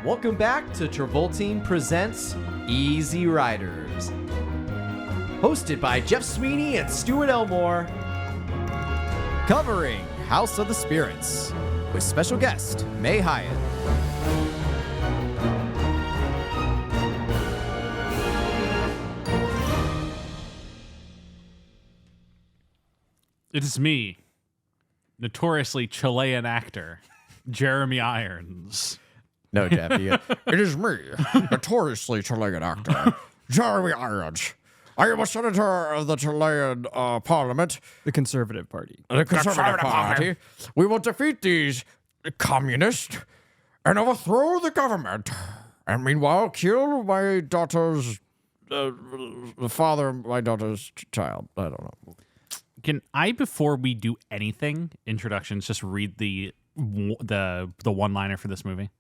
Welcome back to Travolting Presents Easy Riders. Hosted by Jeff Sweeney and Stuart Elmore. Covering House of the Spirits with special guest May Hiatt. It is me, notoriously Chilean actor, Jeremy Irons. No, Jeff. It is me, notoriously Chilean actor, Jeremy Irons. I am a senator of the Chilean parliament. The Conservative Party. The Conservative Party. We will defeat these communists and overthrow the government. And meanwhile, kill my daughter's, the father of my daughter's child. I don't know. Can I, before we do anything, introductions, just read the one-liner for this movie?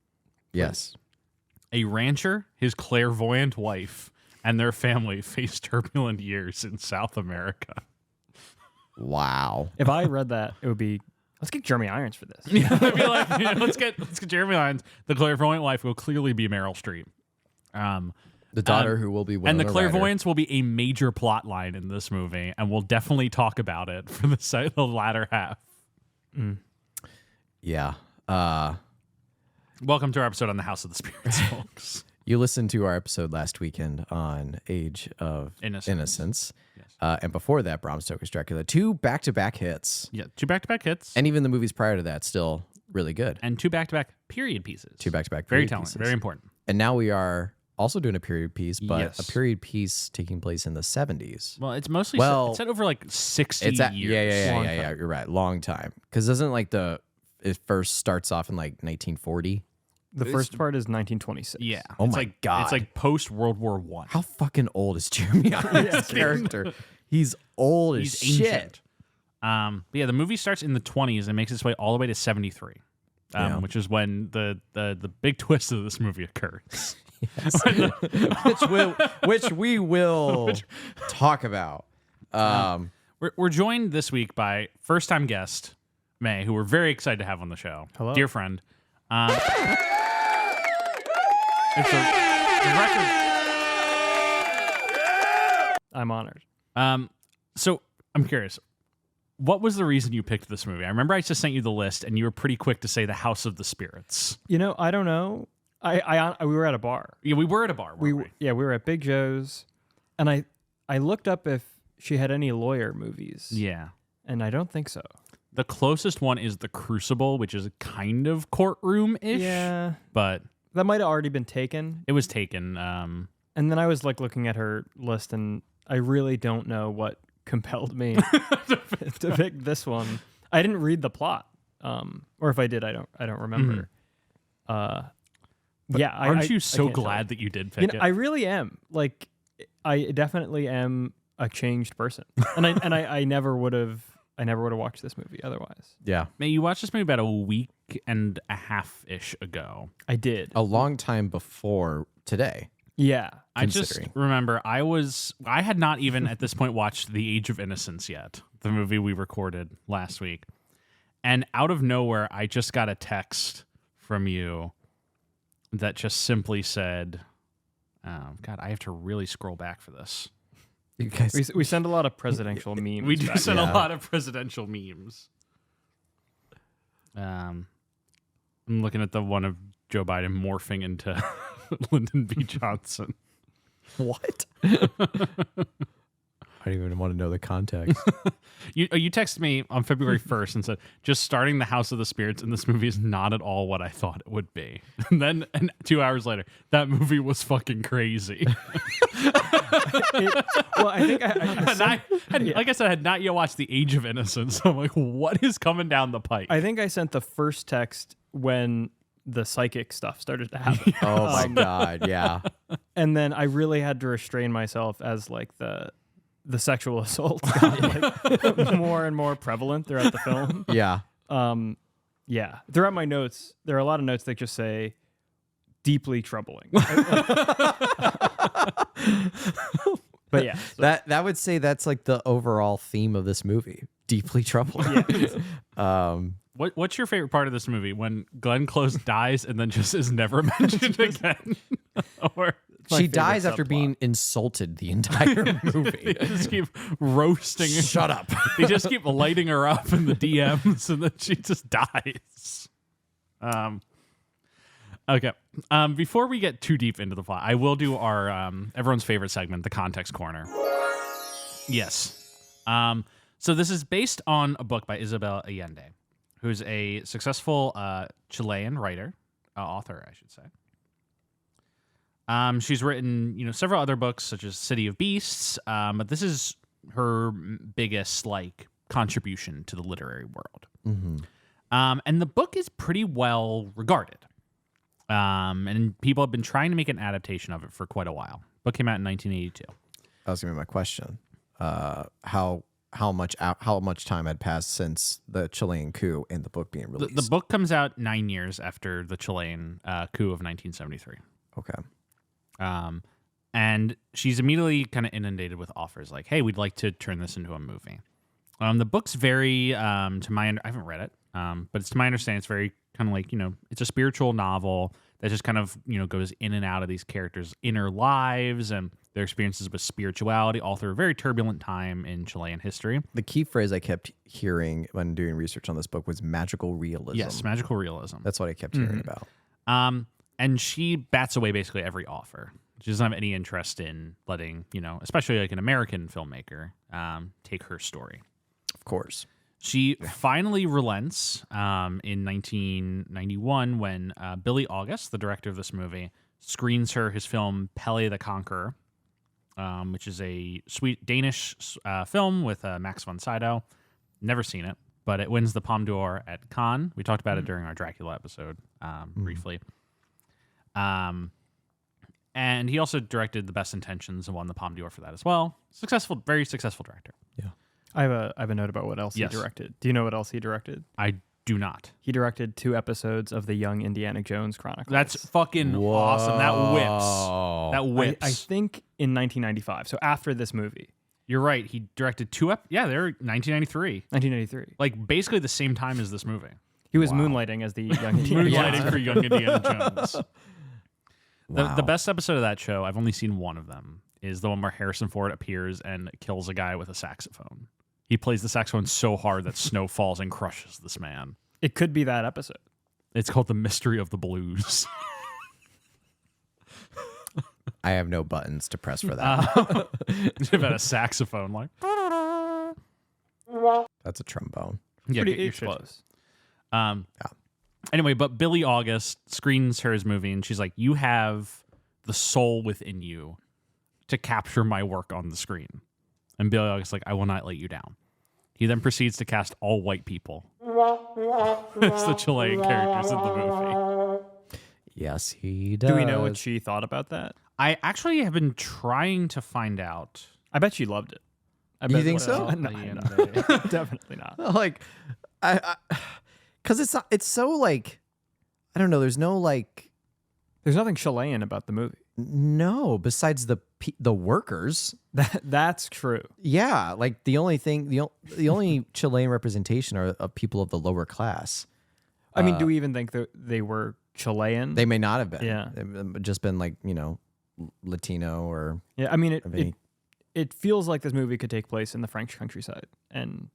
Yes. A rancher, his clairvoyant wife, and their family face turbulent years in South America. Wow. If I read that, it would be, let's get Jeremy Irons for this. Yeah, I'd be like, let's get Jeremy Irons. The clairvoyant wife will clearly be Meryl Streep. The daughter who will be Winona and the Ryder. clairvoyance will be a major plot line in this movie, and we'll definitely talk about it for the latter half. Yeah. Welcome to our episode on the House of the Spirits, folks. You listened to our episode last weekend on Age of Innocence. Yes. And before that, Bram Stoker's Dracula. 2 back-to-back hits. Yeah, 2 back-to-back hits. And even the movies prior to that, still really good. And 2 back-to-back period pieces. 2 back-to-back Very period telling, pieces. very important. And now we are also doing a period piece, but Yes. a period piece taking place in the 70s. Well, it's mostly Well, set over like 60 It's years. Yeah. You're right. Long time. Because doesn't it first starts off in like 1940? The first part is 1926. Yeah. Oh it's my like, God. It's like post World War I. How fucking old is Jeremy Irons' character? He's old as He's shit. ancient. But yeah, the movie starts in the 20s and makes its way all the way to 73, which is when the big twist of this movie occurs. which we will talk about. We're joined this week by first-time guest May, who we're very excited to have on the show. Hello. Dear friend. It's the record. I'm honored. So I'm curious, what was the reason you picked this movie? I remember I just sent you the list, and you were pretty quick to say The House of the Spirits. You know, I don't know. We were at a bar. Yeah, we were at a bar. Weren't we? We were at Big Joe's, and I looked up if she had any lawyer movies. Yeah. And I don't think so. The closest one is The Crucible, which is kind of courtroom-ish. Yeah. But That might have already been taken. it was taken. And then I was like looking at her list, and I really don't know what compelled me to pick this one. I didn't read the plot, or if I did, I don't remember. But aren't you so can't tell. glad that you did pick it? I really am. Like, I definitely am a changed person, and I never would have watched this movie otherwise. Yeah. Man, you watched this movie about a week and a half-ish ago. I did. A long time before today. Yeah. I just Considering. remember I had not even at this point watched The Age of Innocence yet, the movie we recorded last week. And out of nowhere, I just got a text from you that just simply said, God, I have to really scroll back for this. You guys, We send a lot of presidential memes. We do back send Yeah. a lot of presidential memes. I'm looking at the one of Joe Biden morphing into Lyndon B. Johnson. what? I don't even want to know the context. You texted me on February 1st and said, just starting The House of the Spirits, and this movie is not at all what I thought it would be. And then 2 hours later, that movie was fucking crazy. Well, I think Like I said, I had not yet watched The Age of Innocence. So I'm like, what is coming down the pike? I think I sent the first text when the psychic stuff started to happen. Oh my God. Yeah. And then I really had to restrain myself as like the sexual assault got like more and more prevalent throughout the film. Yeah. Yeah. Throughout my notes, there are a lot of notes that just say deeply troubling. But yeah. So, That would say that's like the overall theme of this movie. Deeply troubling. What's your favorite part of this movie? When Glenn Close dies and then just is never mentioned again? Or She dies after being insulted the entire movie. they just keep roasting her. Shut up. They just keep lighting her up in the DMs and then she just dies. Okay. Before we get too deep into the plot, I will do our everyone's favorite segment, the context corner. Yes. So this is based on a book by Isabel Allende, who's a successful Chilean writer, author, I should say. She's written, several other books such as City of Beasts, but this is her biggest contribution to the literary world. Mm-hmm. And the book is pretty well regarded. And people have been trying to make an adaptation of it for quite a while. Book came out in 1982. That was gonna be my question. How much time had passed since the Chilean coup and the book being released? The book comes out 9 years after the Chilean coup of 1973. Okay. And she's immediately kind of inundated with offers like, hey, we'd like to turn this into a movie. The book's very, I haven't read it, but it's to my understanding, it's very kind of it's a spiritual novel that just kind of, goes in and out of these characters' inner lives and their experiences with spirituality all through a very turbulent time in Chilean history. The key phrase I kept hearing when doing research on this book was magical realism. Yes, magical realism. That's what I kept hearing about. And she bats away basically every offer. She doesn't have any interest in letting, especially an American filmmaker, take her story. Of course. She finally relents in 1991 when Billy August, the director of this movie, screens her his film Pele the Conqueror, which is a sweet Danish film with Max von Sydow. Never seen it, but it wins the Palme d'Or at Cannes. We talked about it during our Dracula episode briefly. And he also directed The Best Intentions and won the Palme d'Or for that as well. Successful, very successful director. Yeah. I have a note about what else he directed. Do you know what else he directed? I do not. He directed 2 episodes of the Young Indiana Jones Chronicles. That's fucking awesome. That whips. I think in 1995. So after this movie. You're right. He directed 2 Yeah, they're 1993. 1993. Like basically the same time as this movie. He was moonlighting as the Young Indiana Jones. Moonlighting for Young Indiana Jones. The best episode of that show, I've only seen one of them, is the one where Harrison Ford appears and kills a guy with a saxophone. He plays the saxophone so hard that snow falls and crushes this man. It could be that episode. It's called The Mystery of the Blues. I have no buttons to press for that. It's about a saxophone, like. That's a trombone. Yeah, It's close. Anyway, but Billy August screens her his movie, and she's like, "You have the soul within you to capture my work on the screen." And Billy August is like, "I will not let you down." He then proceeds to cast all white people as the Chilean characters in the movie. Yes, he does. Do we know what she thought about that? I actually have been trying to find out. I bet she loved it. You think so? No, definitely not. Like, because it's so I don't know. There's no There's nothing Chilean about the movie. No, besides the workers. That's true. Yeah, the only thing, the only Chilean representation are of people of the lower class. I mean, do we even think that they were Chilean? They may not have been. Yeah, they've just been Latino or I mean, it feels like this movie could take place in the French countryside, and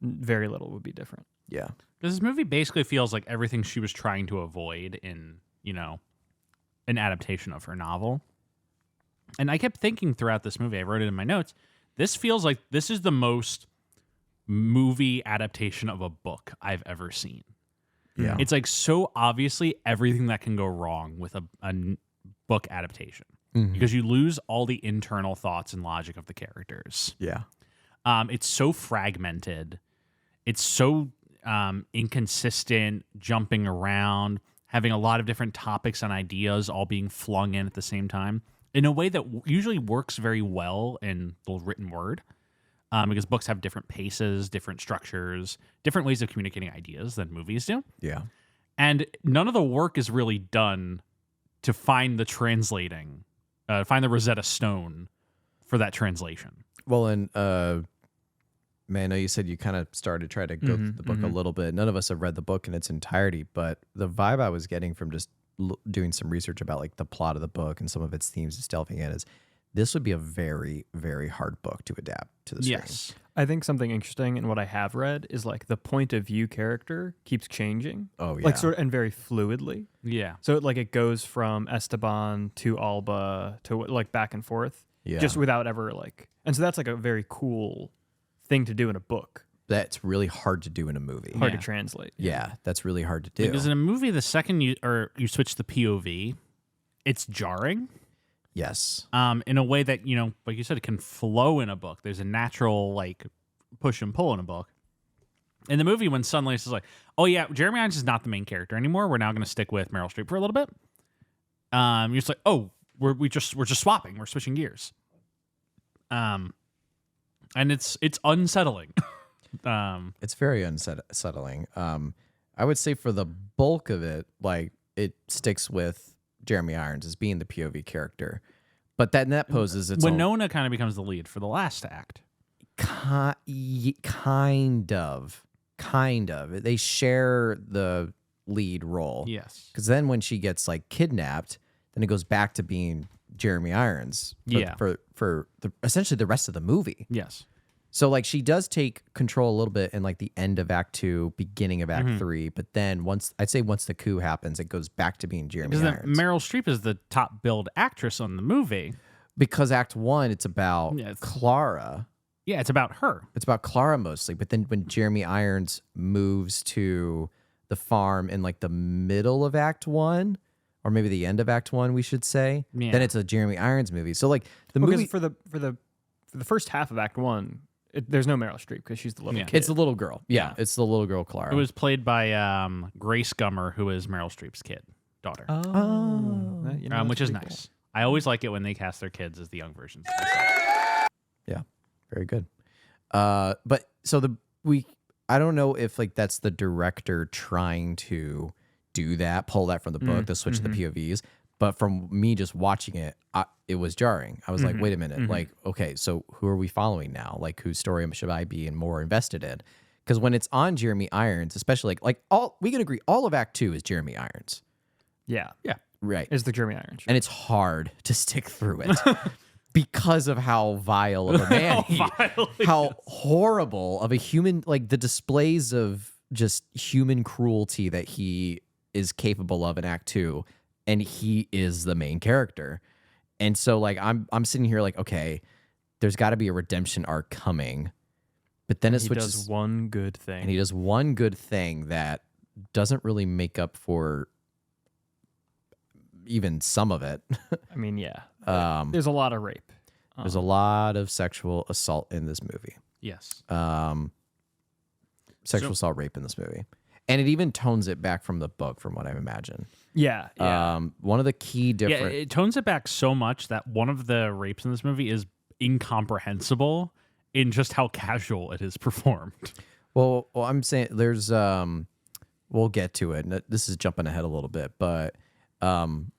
very little would be different. Yeah, this movie basically feels like everything she was trying to avoid in an adaptation of her novel. And I kept thinking throughout this movie, I wrote it in my notes, this feels like this is the most movie adaptation of a book I've ever seen. Yeah. It's so obviously everything that can go wrong with a book adaptation. Mm-hmm. Because you lose all the internal thoughts and logic of the characters. Yeah. It's so fragmented. It's so inconsistent, jumping around, having a lot of different topics and ideas all being flung in at the same time in a way that usually works very well in the written word, because books have different paces, different structures, different ways of communicating ideas than movies do. Yeah. And none of the work is really done to find the translating, find the Rosetta Stone for that translation. Well, and Man, I know you said you kind of started to try to go through the book a little bit. None of us have read the book in its entirety, but the vibe I was getting from just doing some research about like the plot of the book and some of its themes it's delving in is this would be a very, very hard book to adapt to the screen. Yes. I think something interesting in what I have read is like the point of view character keeps changing. Oh, yeah. Like sort of, and very fluidly. Yeah. So like it goes from Esteban to Alba to like back and forth. Yeah. Just without ever like, and so that's like a very cool thing to do in a book. That's really hard to do in a movie. Hard Yeah. to translate. Yeah, that's really hard to do. Because in a movie, the second you switch the POV, it's jarring. Yes. In a way that, like you said, it can flow in a book. There's a natural like push and pull in a book. In the movie, when suddenly it's just like, oh yeah, Jeremy Irons is not the main character anymore. We're now going to stick with Meryl Streep for a little bit. You're just like, oh, we're just swapping. We're switching gears. And it's unsettling. It's very unsettling. I would say for the bulk of it, like it sticks with Jeremy Irons as being the POV character, but that poses its Winona kind of becomes the lead for the last act. own kind of. They share the lead role. Yes. Because then when she gets like kidnapped, then it goes back to being Jeremy Irons. For essentially the rest of the movie. Yes. So like she does take control a little bit in like the end of Act 2, beginning of Act 3, but then once the coup happens, it goes back to being Jeremy Because Irons. Meryl Streep is the top billed actress on the movie. Because Act 1, it's about Yeah, it's- Clara. Yeah, it's about her. It's about Clara mostly, but then when Jeremy Irons moves to the farm in like the middle of Act 1, or maybe the end of Act 1, we should say, Yeah. then it's a Jeremy Irons movie. So like the movie, for the first half of Act 1, there's no Meryl Streep because she's the little Yeah. kid. it's the little girl. Yeah, it's the little girl Clara. It was played by Grace Gummer, who is Meryl Streep's daughter, which is nice. I always like it when they cast their kids as the young versions of themselves. Yeah, very good. But so I don't know if like that's the director trying to do that, pull that from the book, to switch the POVs. But from me just watching it, it was jarring. I was like, wait a minute, like, okay, so who are we following now? Like, whose story should I be more invested in? Because when it's on Jeremy Irons, especially like we can agree, all of Act 2 is Jeremy Irons, Yeah. right? Is the Jeremy Irons. And it's hard to stick through it. Because of how vile of a man how horrible of a human, like the displays of just human cruelty that he is capable of in Act 2, and he is the main character. And so like I'm sitting here like, okay, there's got to be a redemption arc coming, but then it he switches, does one good thing. and he does one good thing that doesn't really make up for even some of it. I mean, yeah. There's There's a lot of rape. a lot of sexual assault in this movie. Yes. Sexual assault, rape in this movie. And it even tones it back from the book, from what I imagine. Yeah. One of the key different... Yeah, it tones it back so much that one of the rapes in this movie is incomprehensible in just how casual it is performed. Well, I'm saying there's... we'll get to it. And this is jumping ahead a little bit, but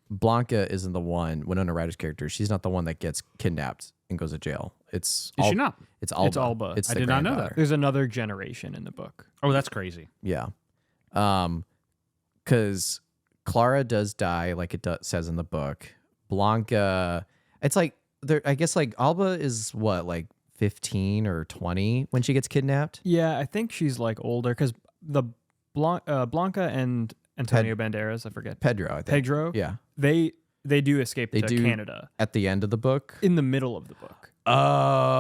Blanca isn't the one, Winona Ryder's character, she's not the one that gets kidnapped and goes to jail. Is she not? It's Alba. It's Alba. It's I the did not know granddaughter. There's another generation in the book. Oh, that's crazy. Yeah. Because Clara does die, like it says in the book. Blanca, it's like, I guess like Alba is what, like 15 or 20 when she gets kidnapped? Yeah, I think she's like older because the Blanca and Antonio Banderas, I forget. Pedro, I think. Pedro. Yeah. They do escape to do Canada at the end of the book. in the middle of the book. Oh.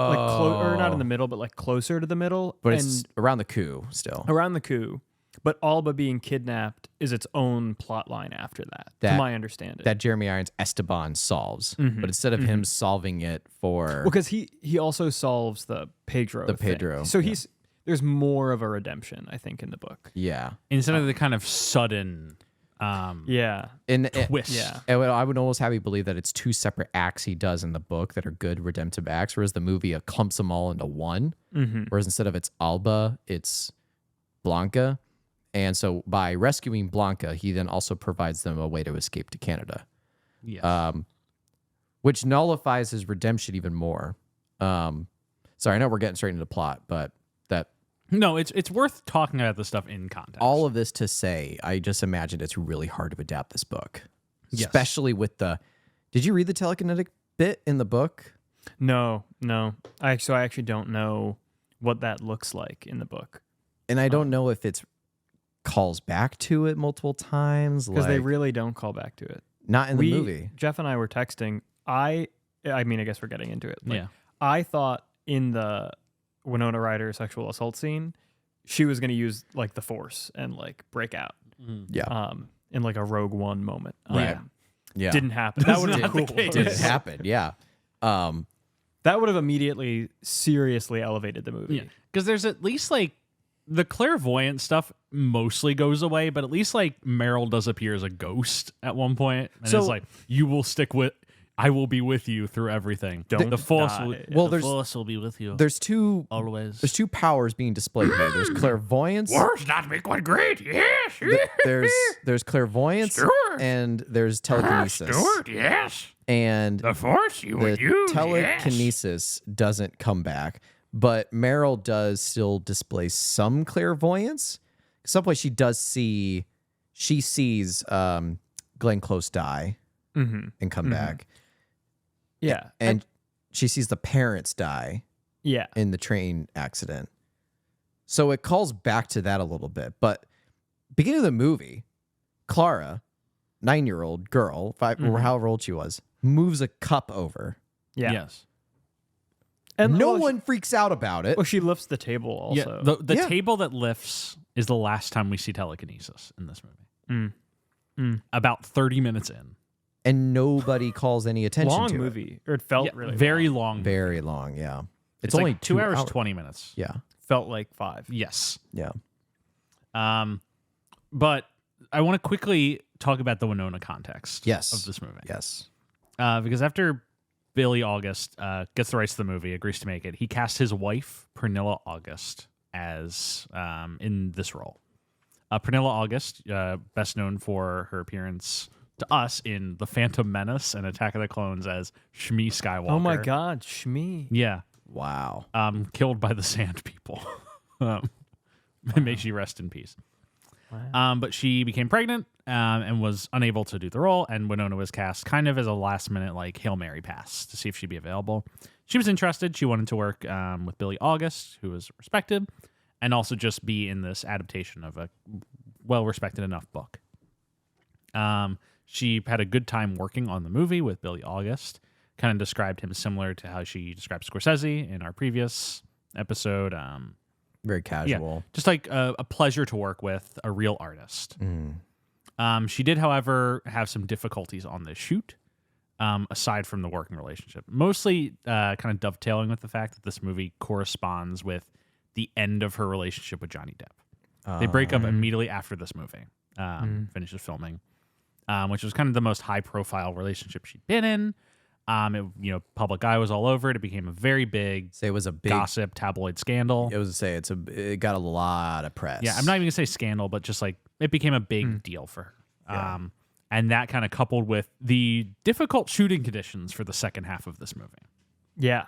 Like or not in the middle, but like closer to the middle. But and it's around the coup still. around the coup. But Alba being kidnapped is its own plot line after that, to That- my understanding. That Jeremy Irons Esteban solves. But instead of him solving it for... because he also solves the Pedro. The thing. Pedro, So yeah. there's more of a redemption, I think, in the book. Yeah. Instead of the kind of sudden Yeah. twist. Yeah. I would almost have you believe that it's two separate acts he does in the book that are good redemptive acts, whereas the movie clumps them all into one. Whereas instead of it's Alba, it's Blanca. And so by rescuing Blanca, he then also provides them a way to escape to Canada, Yes. which nullifies his redemption even more. Sorry, I know we're getting straight into the plot, but that No, it's worth talking about this stuff in context. all of this to say, I just imagined it's really hard to adapt this book, Yes. especially with the. Did you read the telekinetic bit in the book? No. I actually don't know what that looks like in the book. And I don't know if it's calls back to it multiple times Because they like, really don't call back to it. not in the movie. Jeff and I were texting. I mean, I guess we're getting into it. Like, Yeah. I thought in the Winona Ryder sexual assault scene, she was going to use like the Force and like break out. Yeah, In like a Rogue One moment. Right. Yeah, Didn't happen. That would have not been the cool. case. didn't happen. Yeah, That would have immediately seriously elevated the movie. Yeah, because there's at least like the clairvoyant stuff mostly goes away, but at least like Meryl does appear as a ghost at one point, and So- it's like I will be with you through everything. Don't the force die. will, Well, the there's- force will be with you there's two always. there's two powers being displayed here. There's clairvoyance. Words not make one great. Yes. There's clairvoyance Stuart. and there's telekinesis. Stuart, yes. And The Force you would the use. telekinesis doesn't come back, but Meryl does still display some clairvoyance. At some point, she sees Glenn Close die and come back, Yeah. and she sees the parents die Yeah. in the train accident. So it calls back to that a little bit. But beginning of the movie, Clara, 9-year-old girl, or however old she was, moves a cup over. Yeah. Yes. And No well, one freaks out about it. Well, she lifts the table also. Yeah, the Yeah. table that lifts is the last time we see telekinesis in this movie. About 30 minutes in. And nobody calls any attention long to movie. Or it felt Yeah, really very long. long. it. Very long, yeah. It's only like 2 hours 20 minutes. Yeah, Felt like 5. Yes. yeah. But I want to quickly talk about the Winona context Yes. of this movie. Yes. Because after Billy August gets the rights to the movie, agrees to make it, he cast his wife, Pernilla August, as in this role. Pernilla August, best known for her appearance to us in The Phantom Menace and Attack of the Clones as Shmi Skywalker. Oh my God, Shmi. Yeah. Wow. Killed by the Sand People. May she rest in peace. Wow. But she became pregnant and was unable to do the role, and Winona was cast kind of as a last-minute like Hail Mary pass to see if she'd be available. She was interested. She wanted to work with Billy August, who was respected, and also just be in this adaptation of a well-respected enough book. She had a good time working on the movie with Billy August. Kind of described him similar to how she described Scorsese in our previous episode. Very casual. Just like a pleasure to work with, a real artist. She did, however, have some difficulties on this shoot, aside from the working relationship. Mostly kind of dovetailing with the fact that this movie corresponds with the end of her relationship with Johnny Depp. They break up immediately after this movie finishes filming, which was kind of the most high-profile relationship she'd been in. Public eye was all over it. It became a very big Say it was a big gossip tabloid scandal. It was to say it got a lot of press. Yeah, I'm not even gonna say scandal, but just like it became a big deal for her. Yeah. And that kind of coupled with the difficult shooting conditions for the second half of this movie, Yeah.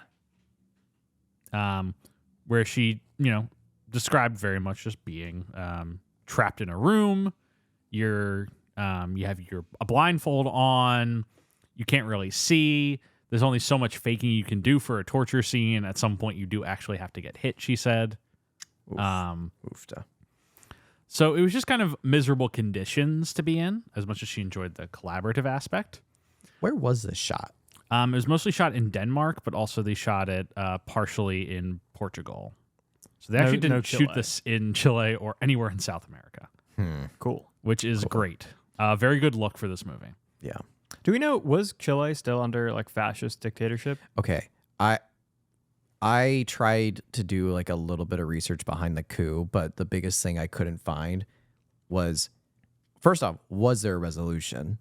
where she, described very much just being trapped in a room. You have a blindfold on. You can't really see. There's only so much faking you can do for a torture scene. At some point, you do actually have to get hit, she said. Oofta. So it was just kind of miserable conditions to be in, as much as she enjoyed the collaborative aspect. Where was this shot? It was mostly shot in Denmark, but also they shot it partially in Portugal. So they actually No didn't shoot Chile. this in Chile or anywhere in South America, Cool. which is great. Very good look for this movie. Yeah. Do we know, was Chile still under like fascist dictatorship? Okay. I tried to do like a little bit of research behind the coup, but the biggest thing I couldn't find was, first off, was there a resolution?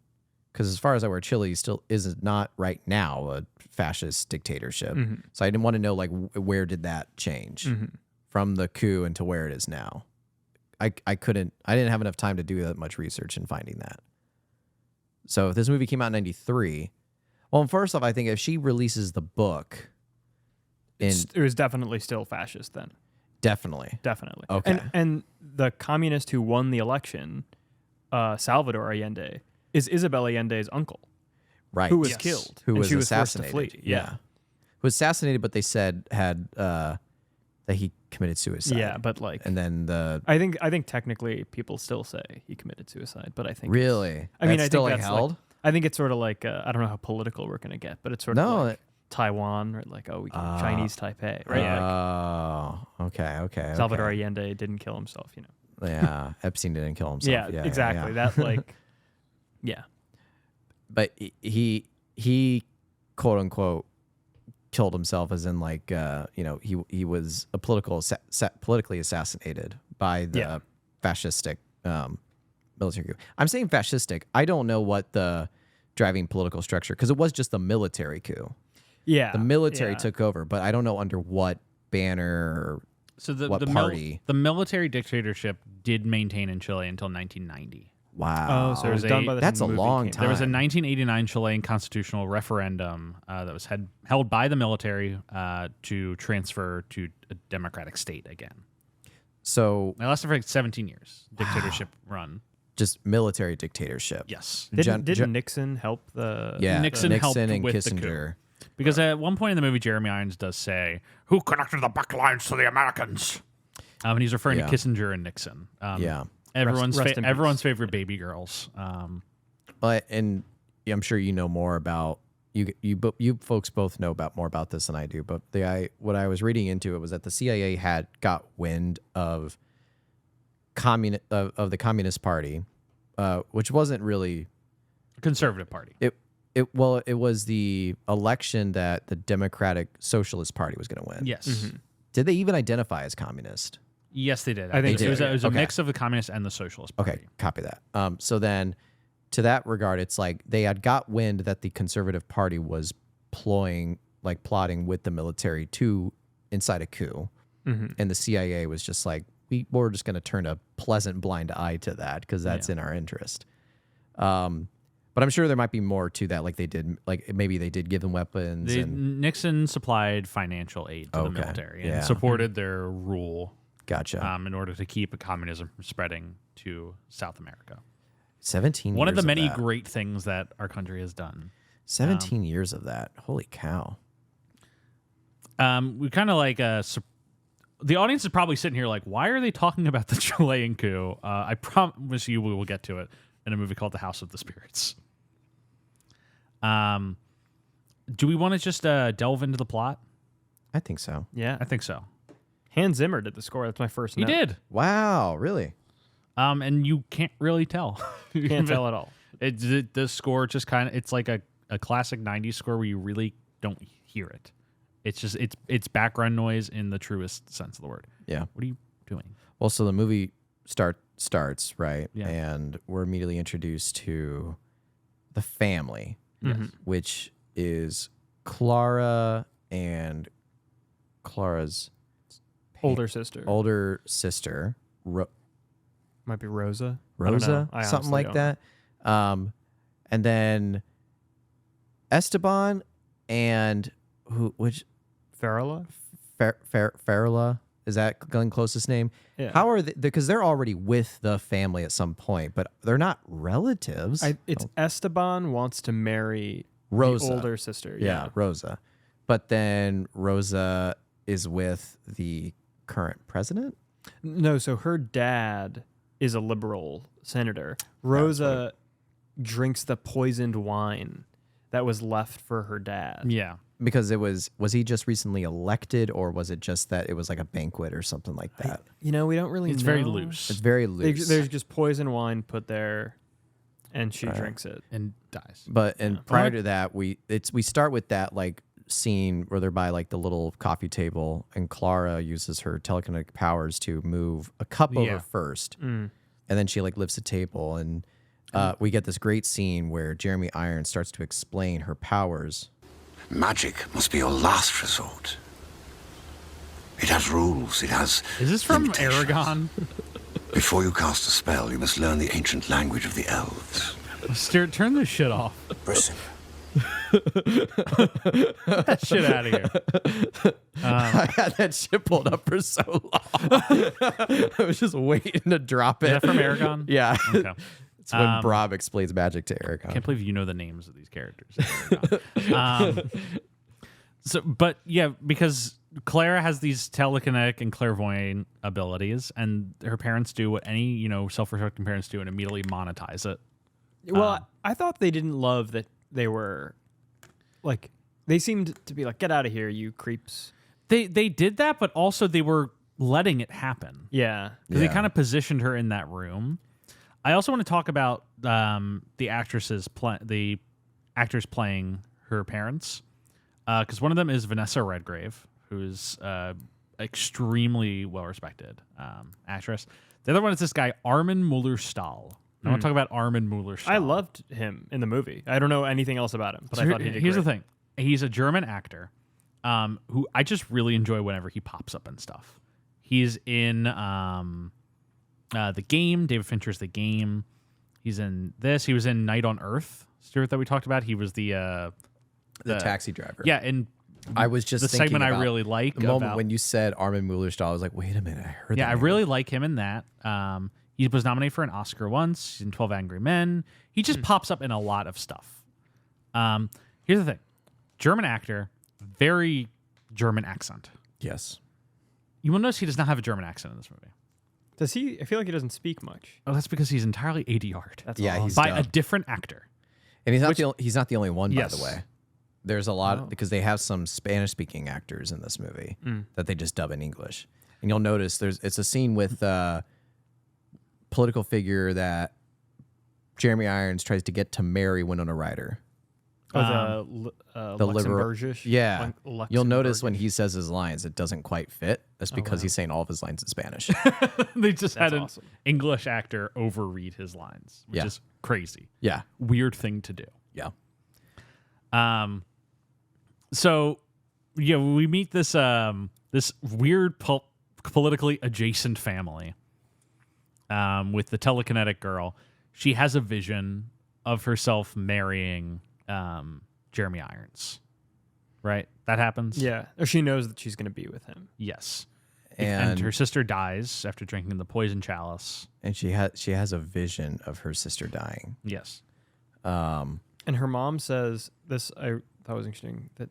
Because as far as I were, Chile still is not right now a fascist dictatorship. So I didn't want to know like where did that change from the coup into where it is now. I didn't have enough time to do that much research in finding that. So if this movie came out in 93, well, first off, I think if she releases the book, It was definitely still fascist then. Definitely. Okay. And the communist who won the election, Salvador Allende, is Isabel Allende's uncle, Right. who was killed. Who and was she was assassinated. forced to flee. Yeah. Who was assassinated, but they said had that he committed suicide. Yeah, but like, And then I think technically people still say he committed suicide, but I think really? I mean, That's I still think that's held? like, I think it's sort of like I don't know how political we're gonna get, but it's sort of No, like Taiwan, or like Chinese Taipei, right? Oh, okay. Salvador Allende didn't kill himself, you know. Yeah, Epstein didn't kill himself. Yeah, exactly. That like, yeah. But he quote unquote killed himself, as in like he was a politically assassinated by the fascistic military coup. I'm saying fascistic. I don't know what the driving political structure, because it was just the military coup. Yeah, The military took over, but I don't know under what banner or So the party. the military dictatorship did maintain in Chile until 1990. Wow. Oh, so it was done by the That's time a the movie long came out. There was a time. 1989 Chilean constitutional referendum that was held by the military to transfer to a democratic state again. So It lasted for like 17 years. Dictatorship run. just military dictatorship. Yes. Didn't Nixon help the? Yeah, Nixon helped and with the coup. Kissinger. Because at one point in the movie, Jeremy Irons does say, "Who connected the backlines to the Americans?" And he's referring to Kissinger and Nixon. Yeah. Everyone's Rest in everyone's peace. favorite baby girls. But and I'm sure you know more about you folks both know more about this than I do. But what I was reading into it was that the CIA had got wind of of the Communist Party, which wasn't really Conservative Party. it was the election that the Democratic Socialist Party was going to win. Yes. Did they even identify as communist? Yes, they did. I think it was, so, it was a Okay. mix of the Communist and the Socialist Party. Okay, copy that. So then, to that regard, it's like they had got wind that the Conservative Party was plotting with the military to incite a coup, and the CIA was just like, we're just going to turn a pleasant blind eye to that because that's in our interest. But I'm sure there might be more to that. Like maybe they did give them weapons. Nixon supplied financial aid to the military and supported their rule. Gotcha. In order to keep communism from spreading to South America. 17 One of years the many that. great things that our country has done. 17 years of that. Holy cow. We kind of like the audience is probably sitting here like, why are they talking about the Chilean coup? I promise you we will get to it in a movie called The House of the Spirits. Do we want to just delve into the plot? I think so. Yeah. I think so. Hans Zimmer did the score. That's my first He note. did. Wow, really? And you can't really tell. Can't tell at all. The score just kind of, it's like a classic 90s score where you really don't hear it. It's just, it's background noise in the truest sense of the word. Yeah. What are you doing? Well, so the movie starts, right? Yeah. And we're immediately introduced to the family, which is Clara and Clara's Older sister. older sister, Might be Rosa. I don't Rosa, know. I something honestly like don't that. And then Esteban and which Farrella? Farrella, is that Glenn Close's name? Yeah. How are they? Because they're already with the family at some point, but they're not relatives. It's Esteban wants to marry Rosa. the older sister. Yeah, Rosa. But then Rosa is with the current president. No, so her dad is a liberal senator. Rosa drinks the poisoned wine that was left for her dad. Yeah. Because was he just recently elected, or was it just that it was like a banquet or something like that? We don't really know. It's very loose. It's very loose. There's just poison wine put there, and she drinks it. And dies. But prior to that, we start with that like scene where they're by like the little coffee table, and Clara uses her telekinetic powers to move a cup over first, and then she like lifts a table, and we get this great scene where Jeremy Irons starts to explain her powers. Magic must be your last resort. It has rules, it has Is this from limitations. Aragon? Before you cast a spell, you must learn the ancient language of the elves. Stuart, turn this shit off. Listen, that shit out of here. I had that shit pulled up for so long. I was just waiting to drop it. Is that from Aragon? Yeah. Okay. It's when Brob explains magic to Aragon. Can't believe you know the names of these characters. But yeah, because Clara has these telekinetic and clairvoyant abilities, and her parents do what any self-respecting parents do, and immediately monetize it. Well, I thought they didn't love that they were like they seemed to be like, get out of here, you creeps. They did that, but also they were letting it happen. Yeah. Because they kind of positioned her in that room. I also want to talk about the actors playing her parents, because one of them is Vanessa Redgrave, who's extremely well respected actress. The other one is this guy Armin Mueller-Stahl. I want to talk about Armin Mueller-Stahl. I loved him in the movie. I don't know anything else about him, but I thought he did Here's great. the thing: he's a German actor who I just really enjoy whenever he pops up and stuff. He's in The Game, David Fincher's The Game. He's in this. He was in Night on Earth, Stuart, that we talked about. He was the taxi driver. Yeah, and I was just the thinking segment I about really like. the moment when you said Armin Mueller-Stahl, I was like, wait a minute, I heard that. Yeah, I name. really like him in that. He was nominated for an Oscar once. He's in 12 Angry Men. He just pops up in a lot of stuff. Here's the thing. German actor, very German accent. Yes. You will notice he does not have a German accent in this movie. Does he? I feel like he doesn't speak much. Oh, that's because he's entirely ADR'd. That's Yeah, all. he's by a dubbed. different actor. And he's not the only one, Yes. by the way. There's a lot because they have some Spanish-speaking actors in this movie that they just dub in English. And you'll notice it's a scene with political figure that Jeremy Irons tries to get to marry Winona Ryder. The liberal, Luxembourgish. yeah. You'll notice when Luxembourgish. he says his lines, it doesn't quite fit. That's because he's saying all of his lines in Spanish. They just had an awesome. English actor overread his lines, which Yeah. is crazy. Yeah, Weird thing to do. yeah. So yeah, we meet this this weird politically adjacent family with the telekinetic girl. She has a vision of herself marrying Jeremy Irons. Right? That happens? Yeah, or she knows that she's going to be with him. Yes. And her sister dies after drinking the poison chalice. and she has a vision of her sister dying. Yes. And her mom says this. I thought was interesting that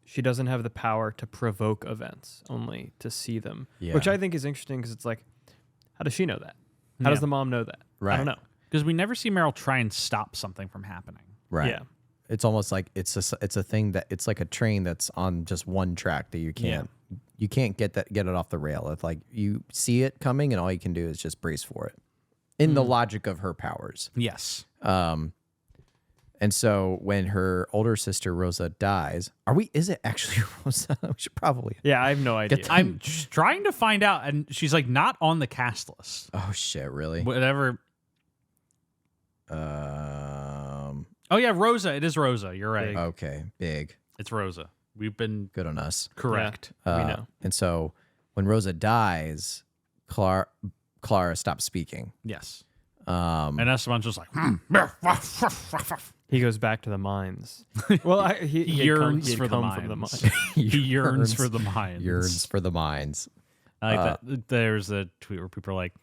she doesn't have the power to provoke events, only to see them. Yeah. Which I think is interesting because it's like, how does she know that? How does the mom know that? I Right. don't know. Because we never see Meryl try and stop something from happening. Right. Yeah. It's almost like it's a thing that it's like a train that's on just one track that you can't get it off the rail. It's like you see it coming and all you can do is just brace for it. In the logic of her powers. Yes. And so when her older sister Rosa dies, is it actually Rosa? We should probably. Yeah, I have no idea. I'm trying to find out, and she's like not on the cast list. Oh shit, really? Whatever. Oh yeah, Rosa. It is Rosa. You're right. Okay, big. It's Rosa. We've been Good on us. correct. we know. And so when Rosa dies, Clara stops speaking. Yes. And Esteban's just like, He goes back to the mines. Well, he yearns had for the come from the mines. mines. He yearns for the mines. Yearns for the mines. I like that. There's a tweet where people are like,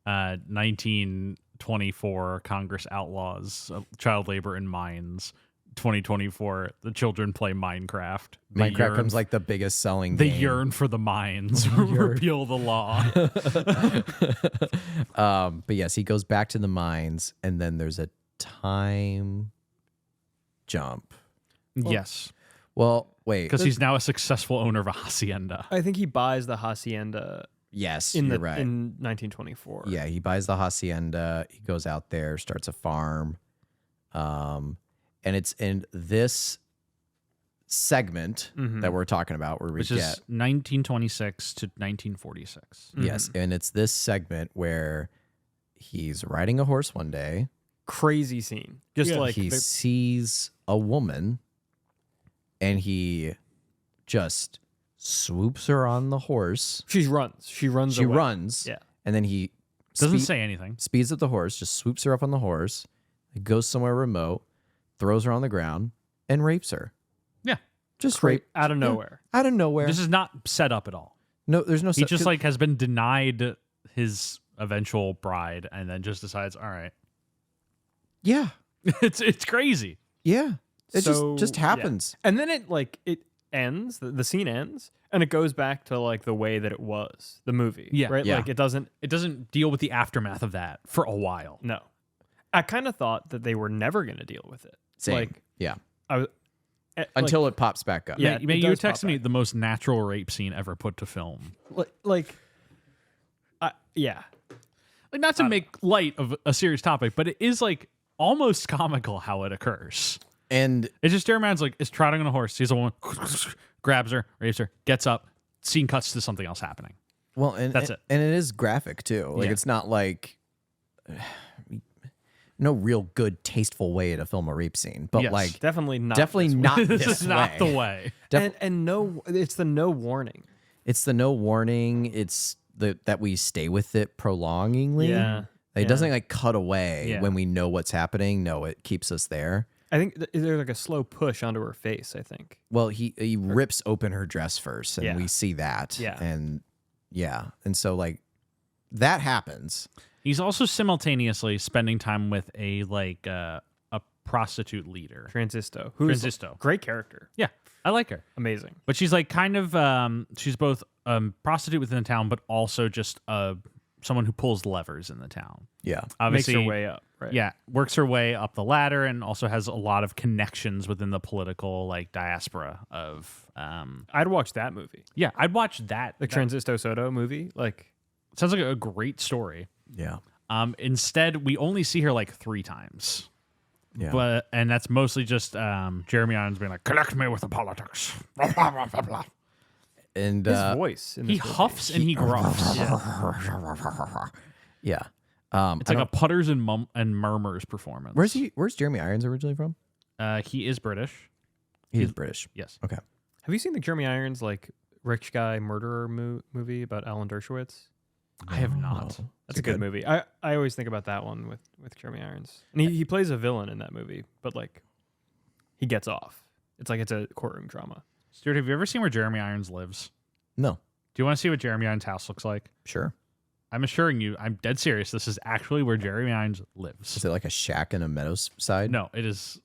1924 Congress outlaws child labor in mines. 2024, the children play Minecraft. They Minecraft yearn- becomes like the biggest selling They game. yearn for the mines. Repeal the law. But yes, he goes back to the mines, and then there's a time jump. Yes. Well, wait. Because he's now a successful owner of a hacienda. I think he buys the hacienda Yes, in you're right. in 1924. Yeah, he buys the hacienda. He goes out there, starts a farm. And it's in this segment that we're talking about where we Which is 1926 to 1946. yes, and it's this segment where he's riding a horse one day. Crazy scene. Just like he sees a woman and he just swoops her on the horse. she runs. She runs She away. runs. Yeah. And then he Doesn't say anything. speeds up the horse, just swoops her up on the horse, goes somewhere remote, throws her on the ground, and rapes her. Yeah. Just rape Out of nowhere. out of nowhere. This is not set up at all. No, there's no. He just like has been denied his eventual bride, and then just decides, all right, yeah, it's crazy. yeah. It So, just happens. Yeah. And then it ends, the scene ends, and it goes back to like the way that it was, the movie. Yeah. Right? Yeah. Like it doesn't deal with the aftermath of that for a while. no. I kind of thought that they were never going to deal with it. Same. Like Yeah. I was Until it pops back up. Yeah, I mean, it you does texted pop me back. the most natural rape scene ever put to film. yeah. Like, not to make light of a serious topic, but it is like almost comical how it occurs. And It's just Jeremy Irons like is trotting on a horse, sees a woman, grabs her, rapes her, gets up, scene cuts to something else happening. well, and That's it. And it is graphic too. Like Yeah. it's not like no real good, tasteful way to film a rape scene, but Yes. like Definitely not. definitely this way. not This this is not way. the way. And no, it's the no warning. It's the no warning. It's that we stay with it prolongingly. Yeah. It doesn't like cut away Yeah. when we know what's happening. No, it keeps us there. I think there's like a slow push onto her face, I think. Well, he rips open her dress first, and Yeah. we see that. Yeah. And and so like that happens. He's also simultaneously spending time with a prostitute leader. Transisto. Who's Transisto. great character. Yeah, I like her. Amazing. But she's like kind of she's both prostitute within the town, but also just someone who pulls levers in the town. Yeah. Makes Obviously, her way up, right? Yeah, works her way up the ladder and also has a lot of connections within the political like diaspora of. I'd watch that movie. Yeah, I'd watch that. The Transisto Soto movie. Like, Sounds like a great story. Yeah. Instead, we only see her like 3 times. Yeah. And that's mostly just Jeremy Irons being like, connect me with the politics. Blah, blah, blah, blah, blah. And his voice. In He this movie. huffs and he gruffs. yeah. It's like a putters and murmurs performance. Where's Jeremy Irons originally from? He is British. He's British. Yes. Okay. Have you seen the Jeremy Irons like rich guy murderer movie about Alan Dershowitz? I have not. That's a good movie. I always think about that one with Jeremy Irons. And he plays a villain in that movie, but like he gets off. It's like it's a courtroom drama. Stuart, have you ever seen where Jeremy Irons lives? No. Do you want to see what Jeremy Irons' house looks like? Sure. I'm assuring you, I'm dead serious. This is actually where Jeremy Irons lives. Is it like a shack in a meadows side? No, it is.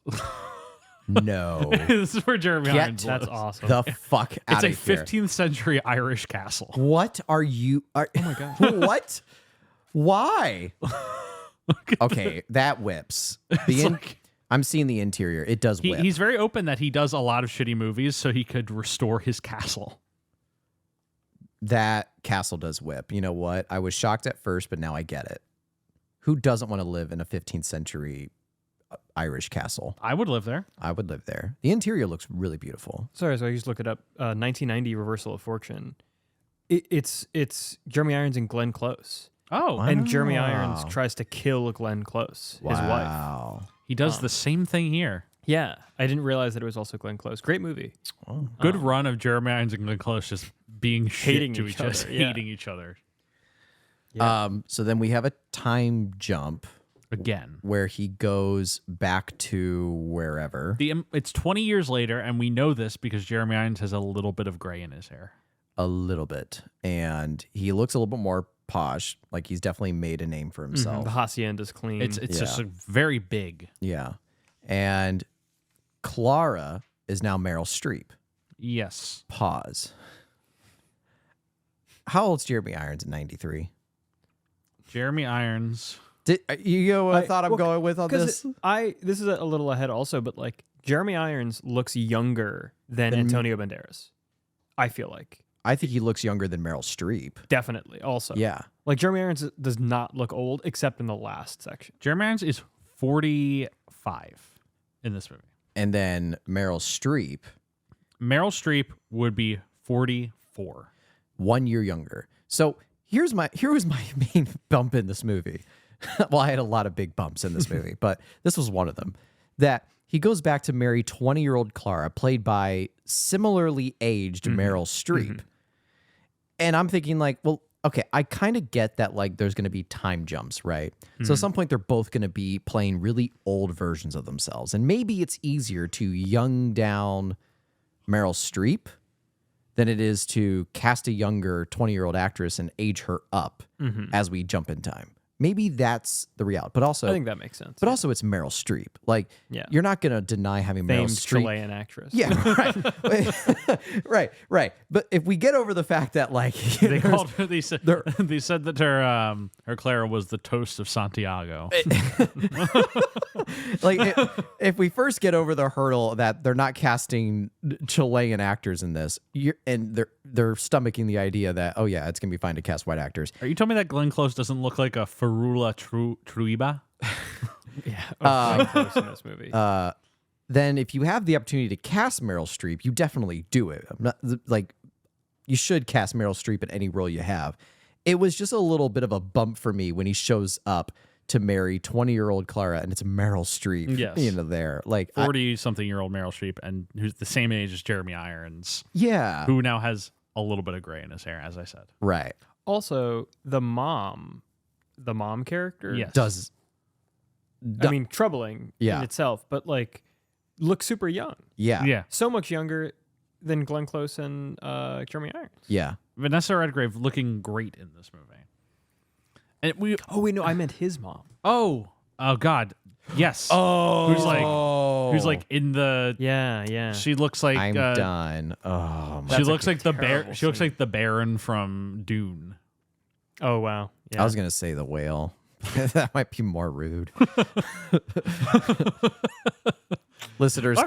No. This is where Jeremy Get Irons lives. That's awesome. the fuck It's out a of here. 15th century Irish castle. What are you? Oh my god! What? Why? Okay, that whips. I'm seeing the interior. It does whip. He's very open that he does a lot of shitty movies so he could restore his castle. That castle does whip. You know what? I was shocked at first, but now I get it. Who doesn't want to live in a 15th century Irish castle? I would live there. I would live there. The interior looks really beautiful. Sorry, so I just look it up. 1990 Reversal of Fortune. It's Jeremy Irons and Glenn Close. Oh, And Jeremy Wow. Irons tries to kill Glenn Close, his wife. Wow. he does the same thing here. Yeah, I didn't realize that it was also Glenn Close. Great movie. Good run of Jeremy Irons and Glenn Close just being Hating shit to each each other. other, yeah. Hating each other. Yeah. So then we have a time jump Again. where he goes back to wherever. It's 20 years later, and we know this because Jeremy Irons has a little bit of gray in his hair. A little bit. And he looks a little bit more posh. Like he's definitely made a name for himself. The hacienda's clean. It's just very big. Yeah. And Clara is now Meryl Streep. Yes. Pause. How old's Jeremy Irons in 93? Jeremy Irons. You know what I thought I'm going with on this? This is a little ahead also, but like Jeremy Irons looks younger than Antonio Banderas. I feel like. I think he looks younger than Meryl Streep. Definitely also. Yeah. Like Jeremy Irons does not look old except in the last section. Jeremy Irons is 45 in this movie. And then Meryl Streep, Meryl Streep would be 44. 1 year younger. So here was my main bump in this movie. Well, I had a lot of big bumps in this movie, but this was one of them. That he goes back to marry 20-year-old Clara, played by similarly aged Meryl Streep. And I'm thinking like, well, okay, I kind of get that like there's going to be time jumps, right? So at some point they're both going to be playing really old versions of themselves. And maybe it's easier to young down Meryl Streep than it is to cast a younger 20-year-old actress and age her up as we jump in time. Maybe that's the reality. But also, I think that makes sense. But also, it's Meryl Streep. Like, you're not going to deny having famed Meryl Streep. Chilean actress. Yeah, right. But if we get over the fact that like They called her. They said that her Clara was the toast of Santiago. like if we first get over the hurdle that they're not casting Chilean actors in this, and they're stomaching the idea that it's gonna be fine to cast white actors. Are you telling me that Glenn Close doesn't look like a Ferula Truiba? Close in this movie. Then if you have the opportunity to cast Meryl Streep, you definitely do it. I'm not like you should cast Meryl Streep in any role you have. It was just a little bit of a bump for me when he shows up to marry 20-year-old Clara, and it's Meryl Streep. Yes. There like 40-something-year-old Meryl Streep, and who's the same age as Jeremy Irons. Yeah, who now has a little bit of gray in his hair, as I said. Right. Also, the mom character, Yes. I mean, troubling Yeah. in itself, but like looks super young. Yeah. So much younger than Glenn Close and Jeremy Irons. Yeah. Vanessa Redgrave looking great in this movie. And Oh wait, no, I meant his mom. oh God, yes. Who's like in the Yeah. She looks like I'm done. Oh my. she looks like the bear. terrible She looks scene. like the Baron from Dune. Oh wow. Yeah. I was gonna say the whale. That might be more rude. Listeners,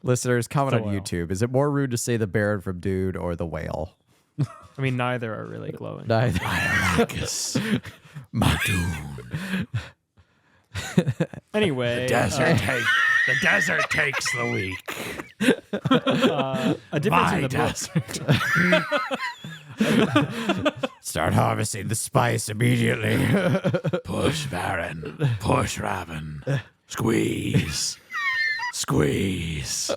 listeners, comment on whale. YouTube. Is it more rude to say the Baron from Dude or the whale? I mean, neither are really glowing. Neither. My dude. Anyway, The desert takes the week. a difference in the book. Start harvesting the spice immediately. Push, Baron. Push, Robin. Squeeze. Squeeze.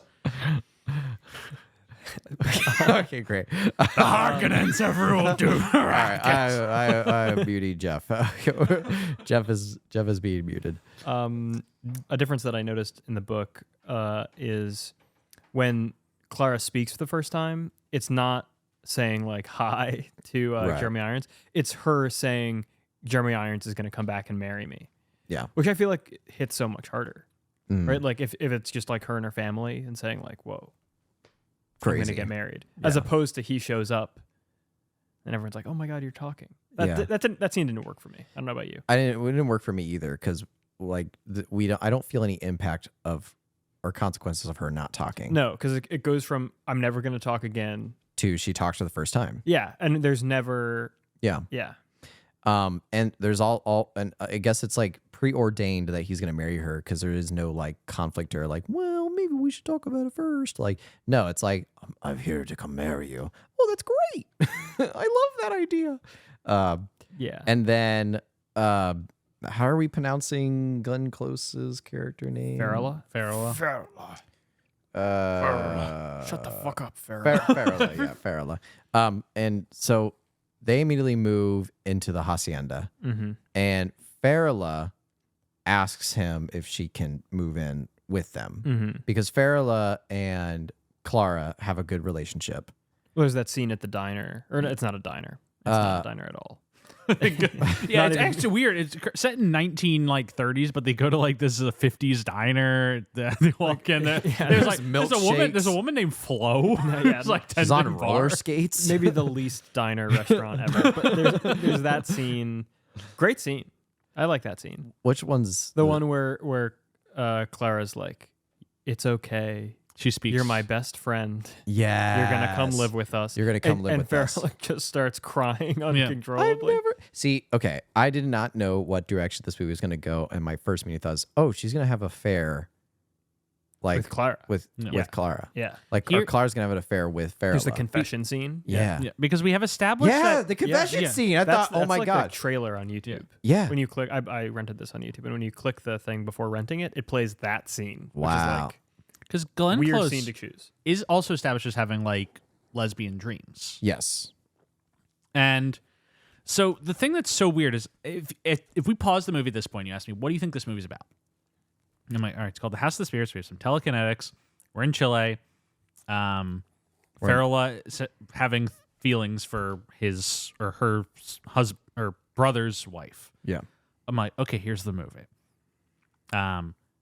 Okay, great. The Harkonnens have ruled to All right, I muted Jeff. Jeff is being muted. A difference that I noticed in the book is when Clara speaks for the first time, it's not saying like hi to Right. Jeremy Irons. It's her saying Jeremy Irons is going to come back and marry me, Yeah. which I feel like hits so much harder, Mm. right? Like if it's just like her and her family and saying like, whoa, I'm going Crazy. to get married, as opposed to he shows up and everyone's like, oh my God, you're talking. That scene didn't work for me. I don't know about you. It didn't work for me either because like I don't feel any impact of or consequences of her not talking. No, because it goes from I'm never going to talk again To she talks for the first time. Yeah, and there's never. Yeah. Yeah. And there's all and I guess it's like preordained that he's gonna marry her because there is no like conflict or like, well, maybe we should talk about it first. Like, no, it's like I'm here to come marry you. Oh, that's great. I love that idea. Yeah. And then how are we pronouncing Glenn Close's character name? Farrella. Shut the fuck up, Farrell. Farrella, yeah, Farrella. And so they immediately move into the hacienda, and Farrella asks him if she can move in with them because Farrella and Clara have a good relationship. Well, there's that scene at the diner, or no, it's not a diner. It's not a diner at all. Yeah, it's actually weird. It's set in 30s, but they go to like this is a 50s diner. They walk in there. There's like there's a woman named Flo. There's like 10 She's on different roller bars. skates. Maybe the least diner restaurant ever. But there's that scene. Great scene. I like that scene. Which one's The one where Clara's like, "It's okay. She speaks. You're my best friend. Yeah, You're gonna come live with us. You're gonna come live with us." And Farrell just starts crying I've uncontrollably. never see. Okay, I did not know what direction this movie was going to go, and my first meeting thought was, "Oh, she's going to have an affair, like With Clara. with Yeah. Clara, Yeah. like or Clara's going to have an affair with Farrell." There's the confession scene. Yeah, Yeah, because we have established yeah, that the confession yeah. scene. I That's thought, oh my like god, the trailer on YouTube. yeah, When you click, I rented this on YouTube, and when you click the thing before renting it, it plays that scene. Which Wow. is like because Glenn weird Close scene to choose. is also established as having like lesbian dreams. yes, And so the thing that's so weird is if we pause the movie at this point, you ask me, what do you think this movie's about? And I'm like, all right, it's called The House of the Spirits. We have some telekinetics. We're in Chile. Farrell having feelings for his or her husband or brother's wife. Yeah. I'm like, okay, here's the movie.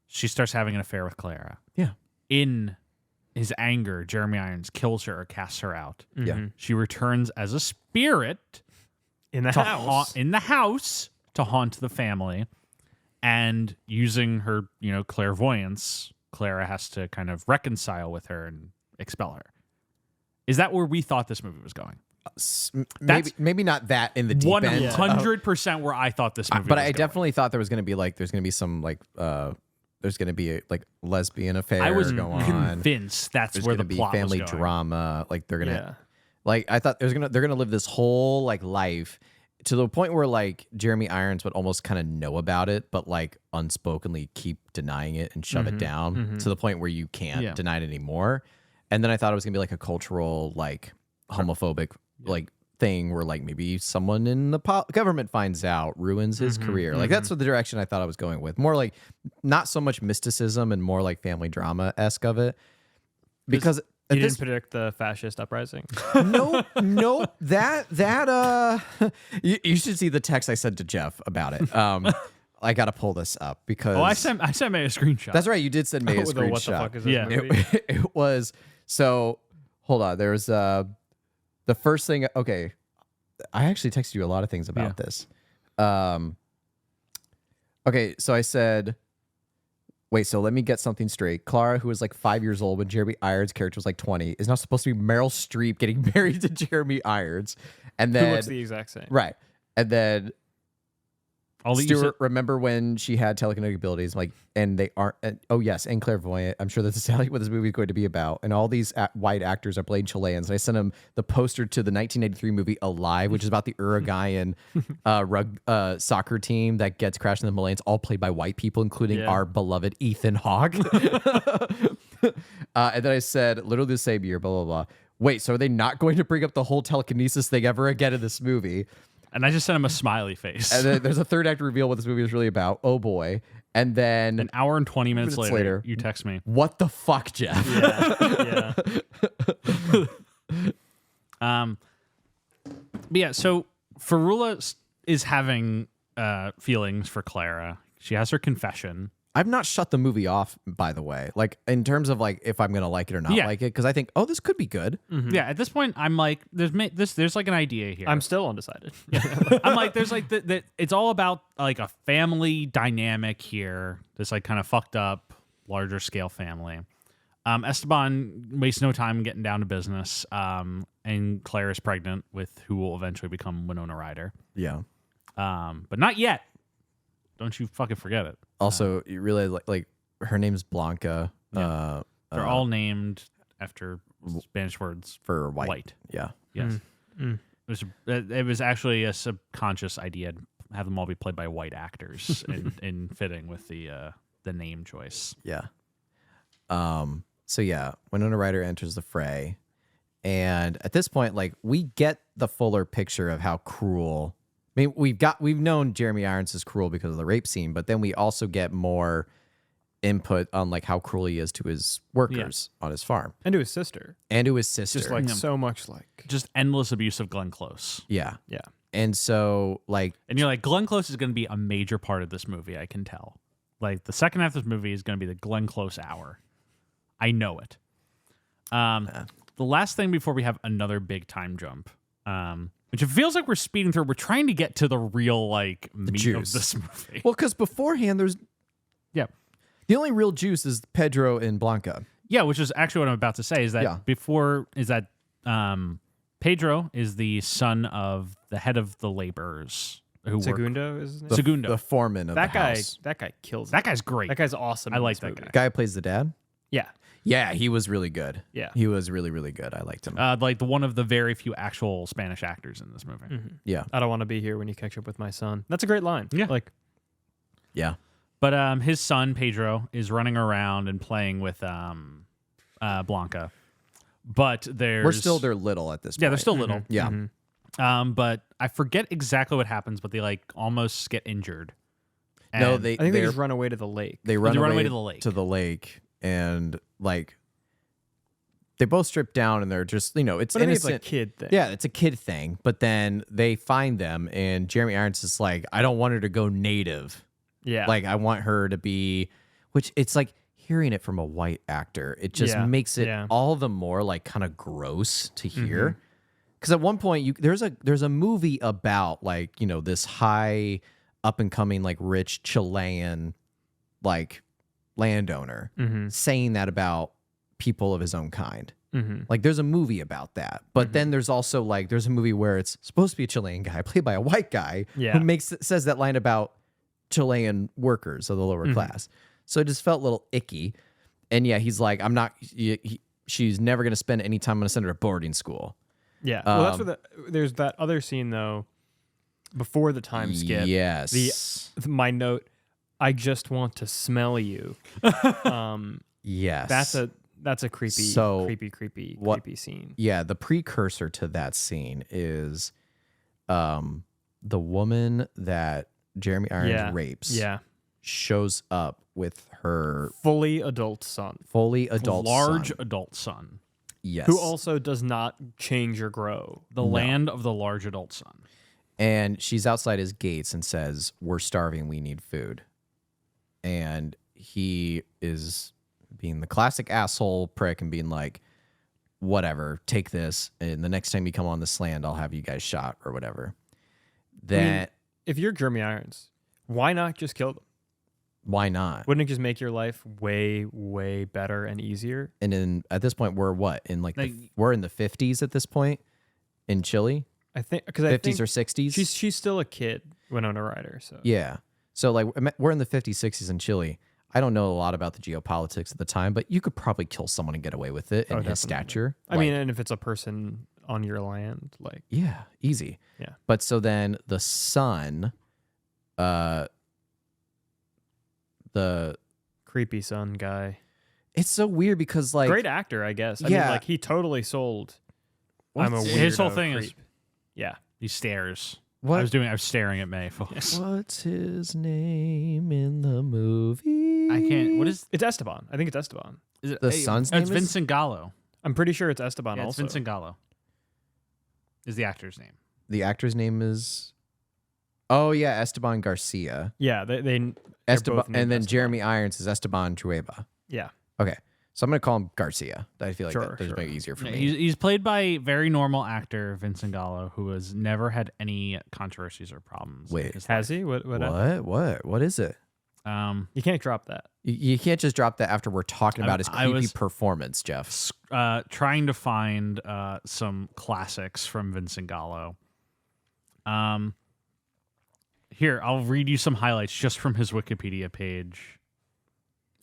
She starts having an affair with Clara. Yeah. In his anger, Jeremy Irons kills her or casts her out. Yeah. She returns as a spirit In the to house. in the house to haunt the family, and using her, clairvoyance, Clara has to kind of reconcile with her and expel her. Is that where we thought this movie was going? Maybe not that in the deep end. 100% where I thought this movie But was I going. definitely thought there's going to be some there's going to be a lesbian affair I was go on. convinced that's There's where going the to be plot family was going. drama. Like they're going to Yeah. like I thought they're going to live this whole life to the point where Jeremy Irons would almost kind of know about it, but unspokenly keep denying it and shove it down to the point where you can't deny it anymore. And then I thought it was going to be a cultural homophobic thing where maybe someone in the government finds out, ruins his career. That's what the direction I thought I was going with. More not so much mysticism and more family drama-esque of it. Because You didn't predict the fascist uprising. no, that you should see the text I sent to Jeff about it. I got to pull this up because I sent May a screenshot. that's right. You did send me a screenshot. What the fuck is this Yeah. movie? It was so. Hold on. There's the first thing. Okay, I actually texted you a lot of things about this. Okay, so I said, wait. So let me get something straight. Clara, who was 5 years old when Jeremy Irons' character was 20, is now supposed to be Meryl Streep getting married to Jeremy Irons, and Who then looks the exact same. right, and then. All that you Stuart, remember when she had telekinetic abilities? And they aren't. Oh yes, and clairvoyant. I'm sure that's exactly what this movie is going to be about. And all these white actors are playing Chileans. And I sent him the poster to the 1993 movie Alive, which is about the Uruguayan soccer team that gets crashed in the Malays, all played by white people, including our beloved Ethan Hawke. And then I said, literally the same year, blah blah blah. Wait, so are they not going to bring up the whole telekinesis thing ever again in this movie? And I just sent him a smiley face. And then there's a third act reveal what this movie is really about. Oh boy. And then An hour and 20 minutes later, you text me. what the fuck, Jeff? Yeah. So Ferrula is having feelings for Clara. She has her confession. I've not shut the movie off, by the way. In terms of if I'm gonna like it or not like it, because I think, oh, this could be good. Yeah, at this point, I'm like, there's an idea here. I'm still undecided. I'm like, there's it's all about a family dynamic here. This kind of fucked up, larger scale family. Esteban wastes no time getting down to business. And Claire is pregnant with who will eventually become Winona Ryder. Yeah. But not yet. Don't you fucking forget it. Also, you realize her name's Blanca. They're all named after Spanish words for white. White. Yeah. Yes. It was actually a subconscious idea to have them all be played by white actors in fitting with the name choice. Yeah. So yeah, Winona Ryder enters the fray, and at this point, we get the fuller picture of how cruel. I mean, we've known Jeremy Irons is cruel because of the rape scene, but then we also get more input on how cruel he is to his workers on his farm And to his sister. and to his sister. Just so much Just endless abuse of Glenn Close. yeah, Yeah. and so And you're like, Glenn Close is going to be a major part of this movie, I can tell. The second half of this movie is going to be the Glenn Close hour. I know it. The last thing before we have another big time jump, which it feels like we're speeding through. We're trying to get to the real meat juice. of this movie. well, because beforehand there's Yeah. the only real juice is Pedro and Blanca. Yeah, which is actually what I'm about to say is that Pedro is the son of the head of the laborers who work. Segundo is his name? Segundo. The foreman of That the guy. house. That guy kills. That it. guy's great. That guy's awesome. I in like this that movie. Guy who plays the dad. Yeah. Yeah, he was really good. Yeah. He was really, really good. I liked him. one of the very few actual Spanish actors in this movie. Yeah. I don't want to be here when you catch up with my son. That's a great line. Yeah. Yeah. But his son Pedro is running around and playing with Blanca. But They're little at this point. they're still little. Yeah. But I forget exactly what happens, but they like almost get injured. No, And I think they just run away to the lake. they run away to the lake, and like they both strip down, and they're just it's But I think it's innocent. like kid thing. Yeah, it's a kid thing. But then they find them, and Jeremy Irons is like, I don't want her to go native. Yeah. Like I want her to be, which it's like hearing it from a white actor. It just makes it all the more like kind of gross to hear. Because at one point there's a movie about like this high up and coming like rich Chilean like landowner saying that about people of his own kind. Like there's a movie about that, but then there's also like there's a movie where it's supposed to be a Chilean guy played by a white guy who says that line about Chilean workers of the lower class. So it just felt a little icky. And yeah, he's like, I'm not. She's never gonna spend any time. I'm gonna send her to boarding school. Yeah. Well, that's what there's that other scene though. Before the time skip. Yes. My note. I just want to smell you. Yes. That's a creepy, creepy scene. Yeah, the precursor to that scene is the woman that Jeremy Irons rapes shows up with her fully adult son. Large adult son. Yes. Who also does not change or grow. The land of the large adult son. And she's outside his gates and says, "We're starving, we need food." And he is being the classic asshole prick and being like, whatever, take this, and the next time you come on this land, I'll have you guys shot or whatever. If you're Jeremy Irons, why not just kill them? Why not? Wouldn't it just make your life way, way better and easier? And at this point, we're what? We're in the 50s at this point in Chile? I think because 50s or 60s? She's still a kid, Winona Ryder. So yeah. So like we're in the 50s, 60s in Chile. I don't know a lot about the geopolitics at the time, but you could probably kill someone and get away with it in his stature. I mean, and if it's a person on your land, like yeah, easy. Yeah. But so then the son, the creepy son guy. It's so weird because like great actor, I guess. I mean, like he totally sold. I'm a weirdo. His whole thing is yeah. He stares. What? I was staring at May, folks. What's his name in the movie? I can't. What is It's Esteban. I think it's Esteban. is it? The son's name It's is? Vincent Gallo. I'm pretty sure it's Esteban. Yeah, it's also, Vincent Gallo. Is the actor's name? The actor's name is. Oh yeah, Esteban Garcia. yeah, they Esteban, and then Jeremy Irons is Esteban Trueba. Yeah, Okay, so I'm gonna call him Garcia. I feel like Sure, that does sure. make it easier for Yeah, me. he's played by a very normal actor, Vincent Gallo, who has never had any controversies or problems. in Wait. his has life. he? What? What is it? You can't drop that. You can't just drop that after we're talking about his I creepy was- performance, Jeff. Trying to find some classics from Vincent Gallo. Here, I'll read you some highlights just from his Wikipedia page.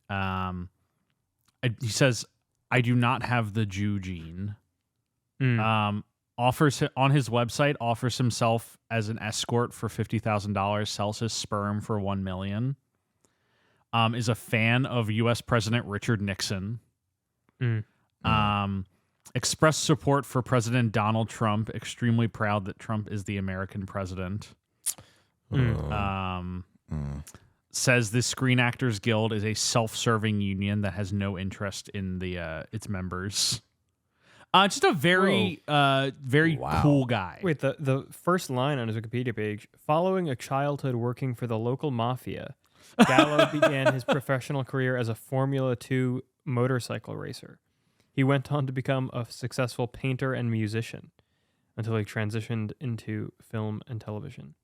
He says, "I do not have the Jew gene." Offers on his website, offers himself as an escort for $50,000, sells his sperm for $1 million. Is a fan of U.S. President Richard Nixon. Expressed support for President Donald Trump. Extremely proud that Trump is the American president. Says the Screen Actors Guild is a self-serving union that has no interest in its members. Just a very cool guy. Wait, the first line on his Wikipedia page: following a childhood working for the local mafia, Gallo began his professional career as a Formula 2 motorcycle racer. He went on to become a successful painter and musician until he transitioned into film and television.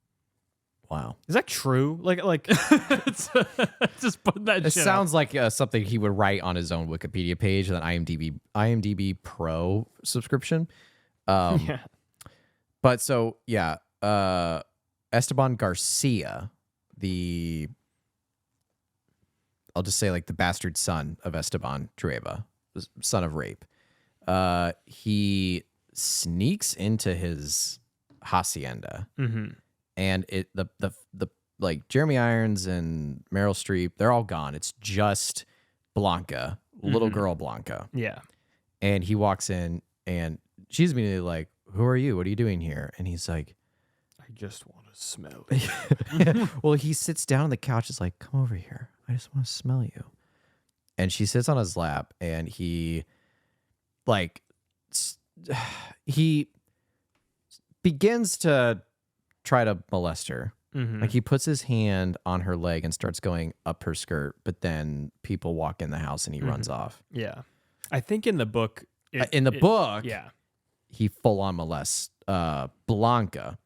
Wow. Is that true? Like Just put that It shit sounds like something he would write on his own Wikipedia page, an IMDb Pro subscription. yeah. But so yeah, Esteban Garcia, I'll just say like the bastard son of Esteban Trueba, the son of rape. He sneaks into his hacienda. And the like Jeremy Irons and Meryl Streep, they're all gone. It's just Blanca, little girl Blanca. Yeah. And he walks in and she's immediately like, who are you? What are you doing here? And he's like, I just want to smell it. well, he sits down on the couch. Is like, come over here. I just want to smell you. And she sits on his lap, and he begins to try to molest her. Mhm. Like he puts his hand on her leg and starts going up her skirt, but then people walk in the house and he runs off. Yeah. I think in the book. Book, Yeah. he full on molests Blanca,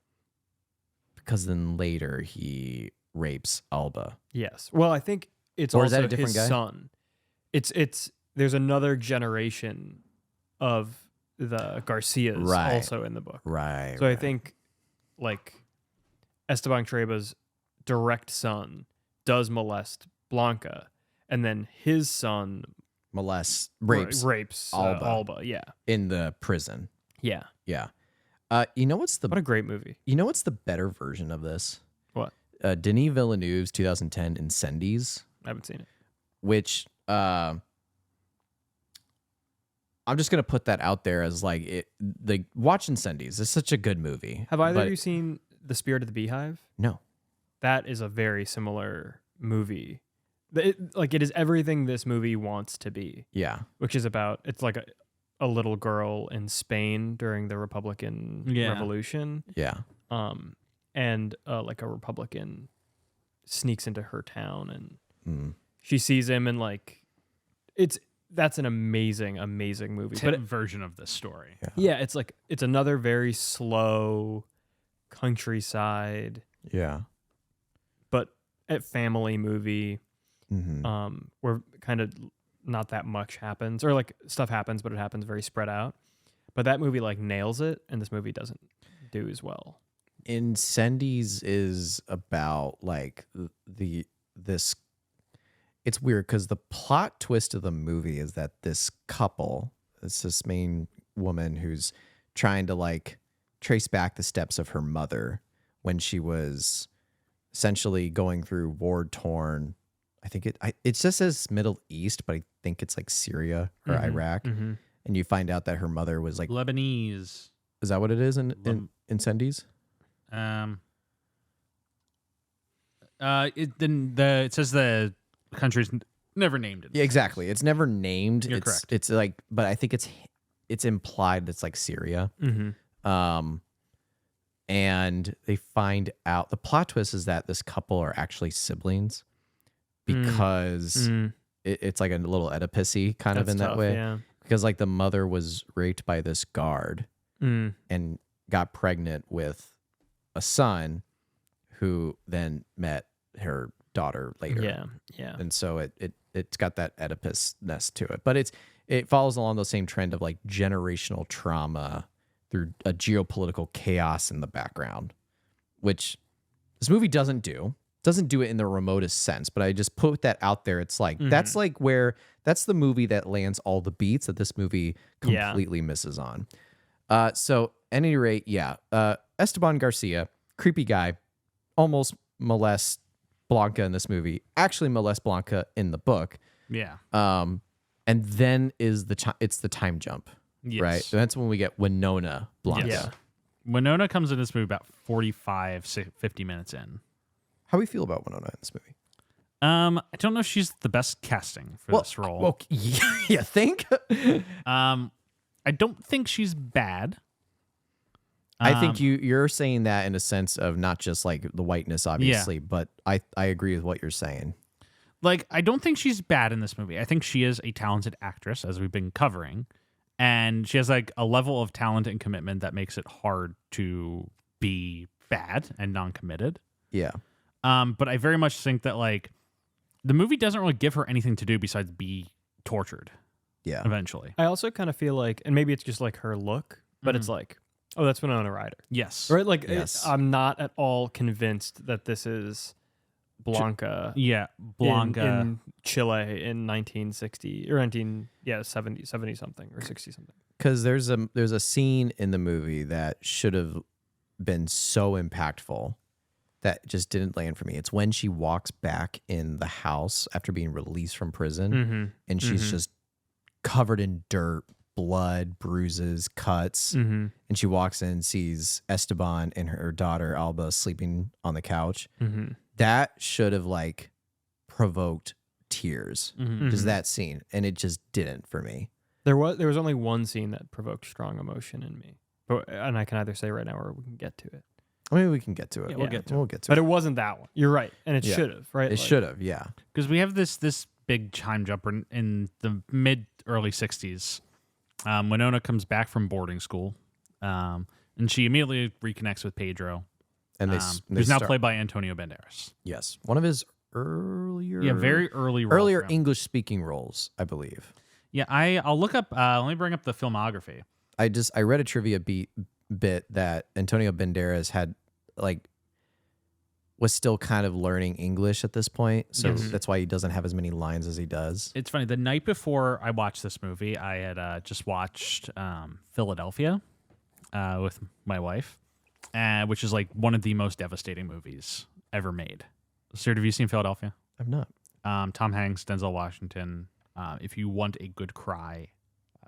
because then later he rapes Alba. Yes. Well, I think it's Or is also that a different his guy? son. It's there's another generation of the Garcias Right. also in the book. Right. So I think like Esteban Treba's direct son does molest Blanca, and then his son rapes rapes Alba. Alba. Yeah. in the prison. Yeah. Yeah. You know what's What a great movie. the better version of this? What? Denis Villeneuve's 2010 Incendies, I haven't seen it. which I'm just gonna put that out there as like watch Incendies. It's such a good movie. Have either but- of you seen The Spirit of the Beehive? No. That is a very similar movie. It is everything this movie wants to be, Yeah. which is about, it's like a little girl in Spain during the Republican Revolution. Yeah. And like a Republican sneaks into her town and Mm. she sees him and like, that's an amazing movie. But But version of this story. yeah, it's like, it's another very slow countryside, Yeah. but a family movie. Mm-hmm. Where kind of not that much happens, or like stuff happens, but it happens very spread out. But that movie like nails it, and this movie doesn't do as well. Incendies is about like this. It's weird because the plot twist of the movie is that this couple, it's this main woman who's trying to like trace back the steps of her mother when she was essentially going through war-torn. I think it just says Middle East, but I think it's like Syria or Iraq. Mm-hmm. And you find out that her mother was like, Lebanese. is that what it is in Incendies? It says the country's never named it. Yeah, exactly. It's never named. You're it's correct. It's like, but I think it's implied it's like Syria. Mm-hmm. And they find out the plot twist is that this couple are actually siblings because it's like a little Oedipus-y kind of in that way. Yeah. Because like the mother was raped by this guard Mm. and got pregnant with a son who then met her daughter later. Yeah. Yeah. And so it's got that Oedipus-ness to it. But it follows along the same trend of like generational trauma through a geopolitical chaos in the background, which this movie doesn't do. Doesn't do it in the remotest sense, but I just put that out there. It's like that's like where that's the movie that lands all the beats that this movie completely misses on. So at any rate, yeah. Esteban Garcia, creepy guy, almost molests Blanca in this movie. Actually molests Blanca in the book. Yeah. And then it's the time jump. Yes. Right? That's when we get Winona Blanca. Yeah. Winona comes in this movie about 50 minutes in. How do we feel about Winona in this movie? I don't know if she's the best casting for this role. Well, you think? I don't think she's bad. I think you're saying that in a sense of not just like the whiteness, obviously, but I agree with what you're saying. Like, I don't think she's bad in this movie. I think she is a talented actress, as we've been covering. And she has like a level of talent and commitment that makes it hard to be bad and non-committed. Yeah. But I very much think that like the movie doesn't really give her anything to do besides be tortured Yeah. eventually. I also kind of feel like, and maybe it's just like her look, but it's like, oh, that's Winona Ryder. Yes. Right? Like, Yes. I'm not at all convinced that this is Blanca Yeah. Blanca. in Chile in 1960 or 70 something or 60 something. Because there's a scene in the movie that should have been so impactful that just didn't land for me. It's when she walks back in the house after being released from prison, and she's just covered in dirt, blood, bruises, cuts. Mm-hmm. And she walks in and sees Esteban and her daughter Alba sleeping on the couch. Mm-hmm. That should have like provoked tears. Just that scene, and it just didn't for me. There was only one scene that provoked strong emotion in me, and I can either say right now or we can get to it. I mean, we can get to it. Yeah, we'll get to it. But it wasn't that one. You're right, and it Yeah. should have, right? It should have, yeah. Because we have this big time jumper in the early 60s. Winona comes back from boarding school, and she immediately reconnects with Pedro, And who's now played by Antonio Banderas. Yes, one of his earlier, Very early roles for him. English speaking roles, I believe. Yeah, I'll look up. Let me bring up the filmography. I read a trivia bit that Antonio Banderas was still kind of learning English at this point, so that's why he doesn't have as many lines as he does. It's funny. The night before I watched this movie, I had just watched Philadelphia with my wife, which is like one of the most devastating movies ever made. Stuart, have you seen Philadelphia? I'm not. Tom Hanks, Denzel Washington. If you want a good cry,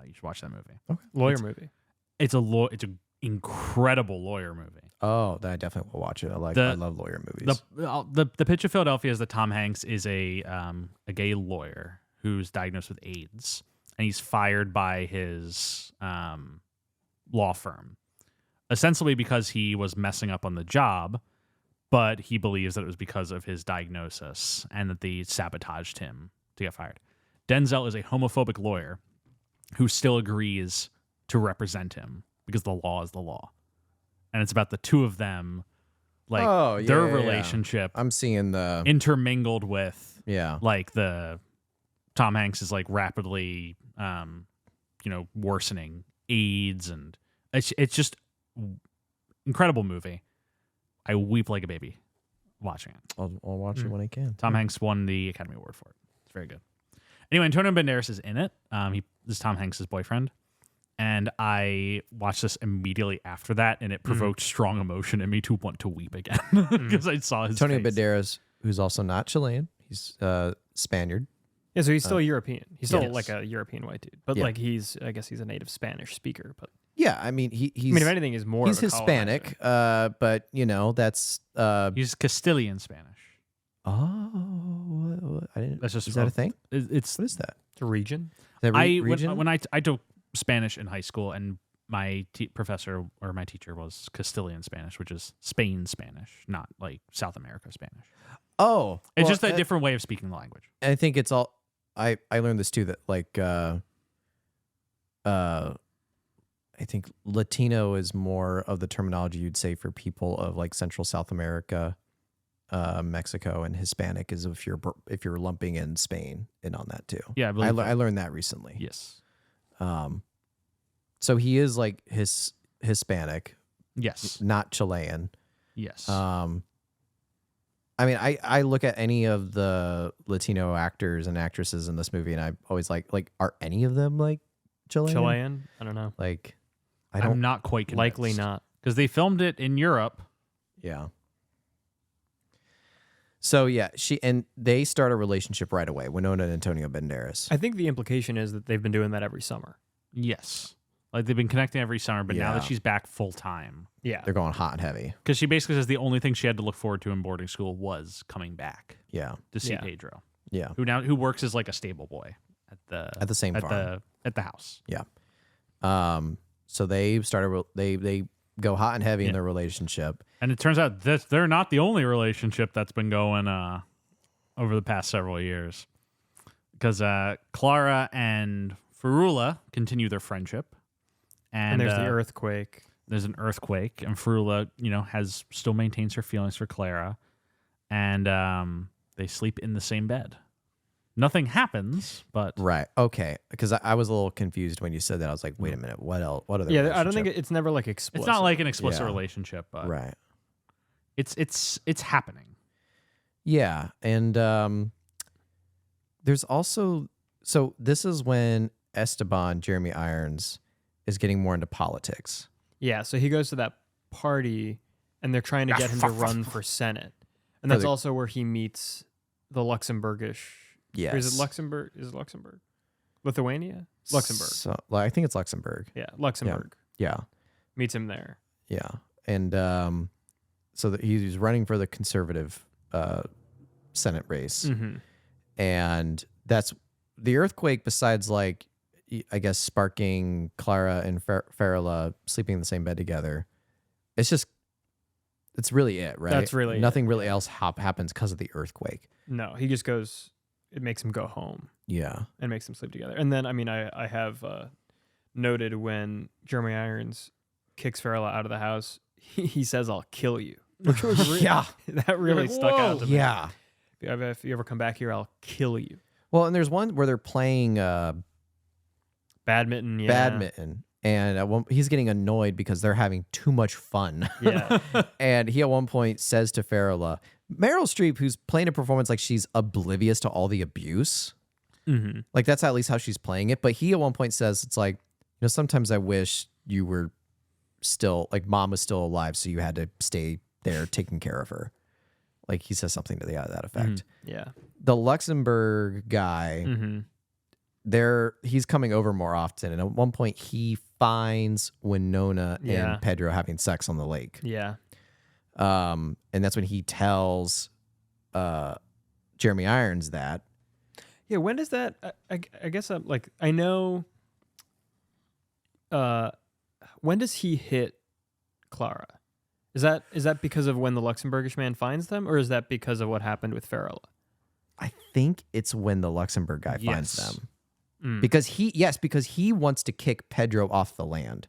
you should watch that movie. Lawyer movie. It's an incredible lawyer movie. Oh, then I definitely will watch it. I love lawyer movies. The pitch of Philadelphia is that Tom Hanks is a gay lawyer who's diagnosed with AIDS, and he's fired by his law firm, ostensibly because he was messing up on the job, but he believes that it was because of his diagnosis and that they sabotaged him to get fired. Denzel is a homophobic lawyer who still agrees to represent him because the law is the law. And it's about the two of them, like their relationship. I'm seeing the intermingled with like the Tom Hanks is like rapidly worsening AIDS, and it's just incredible movie. I weep like a baby watching it. I'll watch it when I can. Tom Hanks won the Academy Award for it. It's very good. Anyway, Antonio Banderas is in it. He is Tom Hanks' boyfriend. And I watched this immediately after that, and it provoked strong emotion in me to want to weep again because I saw his Antonio face. Banderas, who's also not Chilean. He's Spaniard. Yeah, so he's still European. He's still yes. like a European white dude, but like I guess he's a native Spanish speaker. But Yeah, I mean he's. if anything, he's more. He's of a Hispanic, colonizer. but that's. He's Castilian Spanish. Oh, I didn't. That's just is that a thing? It's What is that? It's a region. Is that region? when I took Spanish in high school, and my professor or my teacher was Castilian Spanish, which is Spain Spanish, not like South America Spanish. Oh, It's well, just a different way of speaking the language. I think it's all. I learned this too, that like I think Latino is more of the terminology you'd say for people of like Central South America, Mexico, and Hispanic is if you're lumping in Spain in on that too. Yeah, I believe I learned that recently. Yes. So he is like Hispanic, Yes. not Chilean. Yes. I mean, I look at any of the Latino actors and actresses in this movie, and I always like are any of them like Chilean? Chilean? I don't know. Like, I'm not quite convinced. Likely not. Because they filmed it in Europe. Yeah. So yeah, they start a relationship right away. Winona and Antonio Banderas. I think the implication is that they've been doing that every summer. Yes. Like they've been connecting every summer, but now that Yeah. she's back full time. Yeah. They're going hot and heavy. Because she basically says the only thing she had to look forward to in boarding school was coming back Yeah. to see Yeah. Pedro, Yeah. who works as like a stable boy at the same farm. at the house. Yeah. So they they go hot and heavy in their relationship. And it turns out that they're not the only relationship that's been going over the past several years. Because Clara and Ferrula continue their friendship. And there's the earthquake. There's an earthquake, and Ferrula, still maintains her feelings for Clara. And they sleep in the same bed. Nothing happens, but Right. Okay. Because I was a little confused when you said that. I was like, wait a minute. What else? What other? Yeah, I don't think relationship? it's never like explicit. it's not like an explicit Yeah. relationship, but Right. it's happening. Yeah, and there's also this is when Esteban, Jeremy Irons, is getting more into politics. Yeah, so he goes to that party, and they're trying to get him to run for Senate, and that's also where he meets the Luxembourgish. Yes. Or is it Luxembourg? Is it Luxembourg? Lithuania? Luxembourg. So, I think it's Luxembourg. Yeah, Luxembourg. Yeah. Meets him there. Yeah. And so that he's running for the conservative Senate race. Mm-hmm. And that's the earthquake, besides like, I guess, sparking Clara and Farrella sleeping in the same bed together. It's really it, right? That's really nothing it, really else happens because of the earthquake. No, he just goes, it makes him go home Yeah. and makes them sleep together. And then, I mean, I have noted when Jeremy Irons kicks Farrella out of the house, he says, "I'll kill you." Which was that really stuck out to me. Yeah. If you ever come back here, I'll kill you. Well, and there's one where they're playing Badminton, yeah. badminton, and he's getting annoyed because they're having too much fun. Yeah. And he at one point says to Farrella, Meryl Streep, who's playing a performance like she's oblivious to all the abuse. Mm-hmm. Like that's at least how she's playing it. But he at one point says, it's like, sometimes I wish you were still, like mom was still alive, so you had to stay there taking care of her. Like he says something to that effect. Mm-hmm. Yeah. The Luxembourg guy, he's coming over more often. And at one point he finds Winona and Pedro having sex on the lake. Yeah. And that's when he tells Jeremy Irons that. Yeah, when does that? I guess I'm like, I know. When does he hit Clara? Is that because of when the Luxembourgish man finds them, or is that because of what happened with Farrella? I think it's when the Luxembourg guy finds Yes. them. Because he wants to kick Pedro off the land.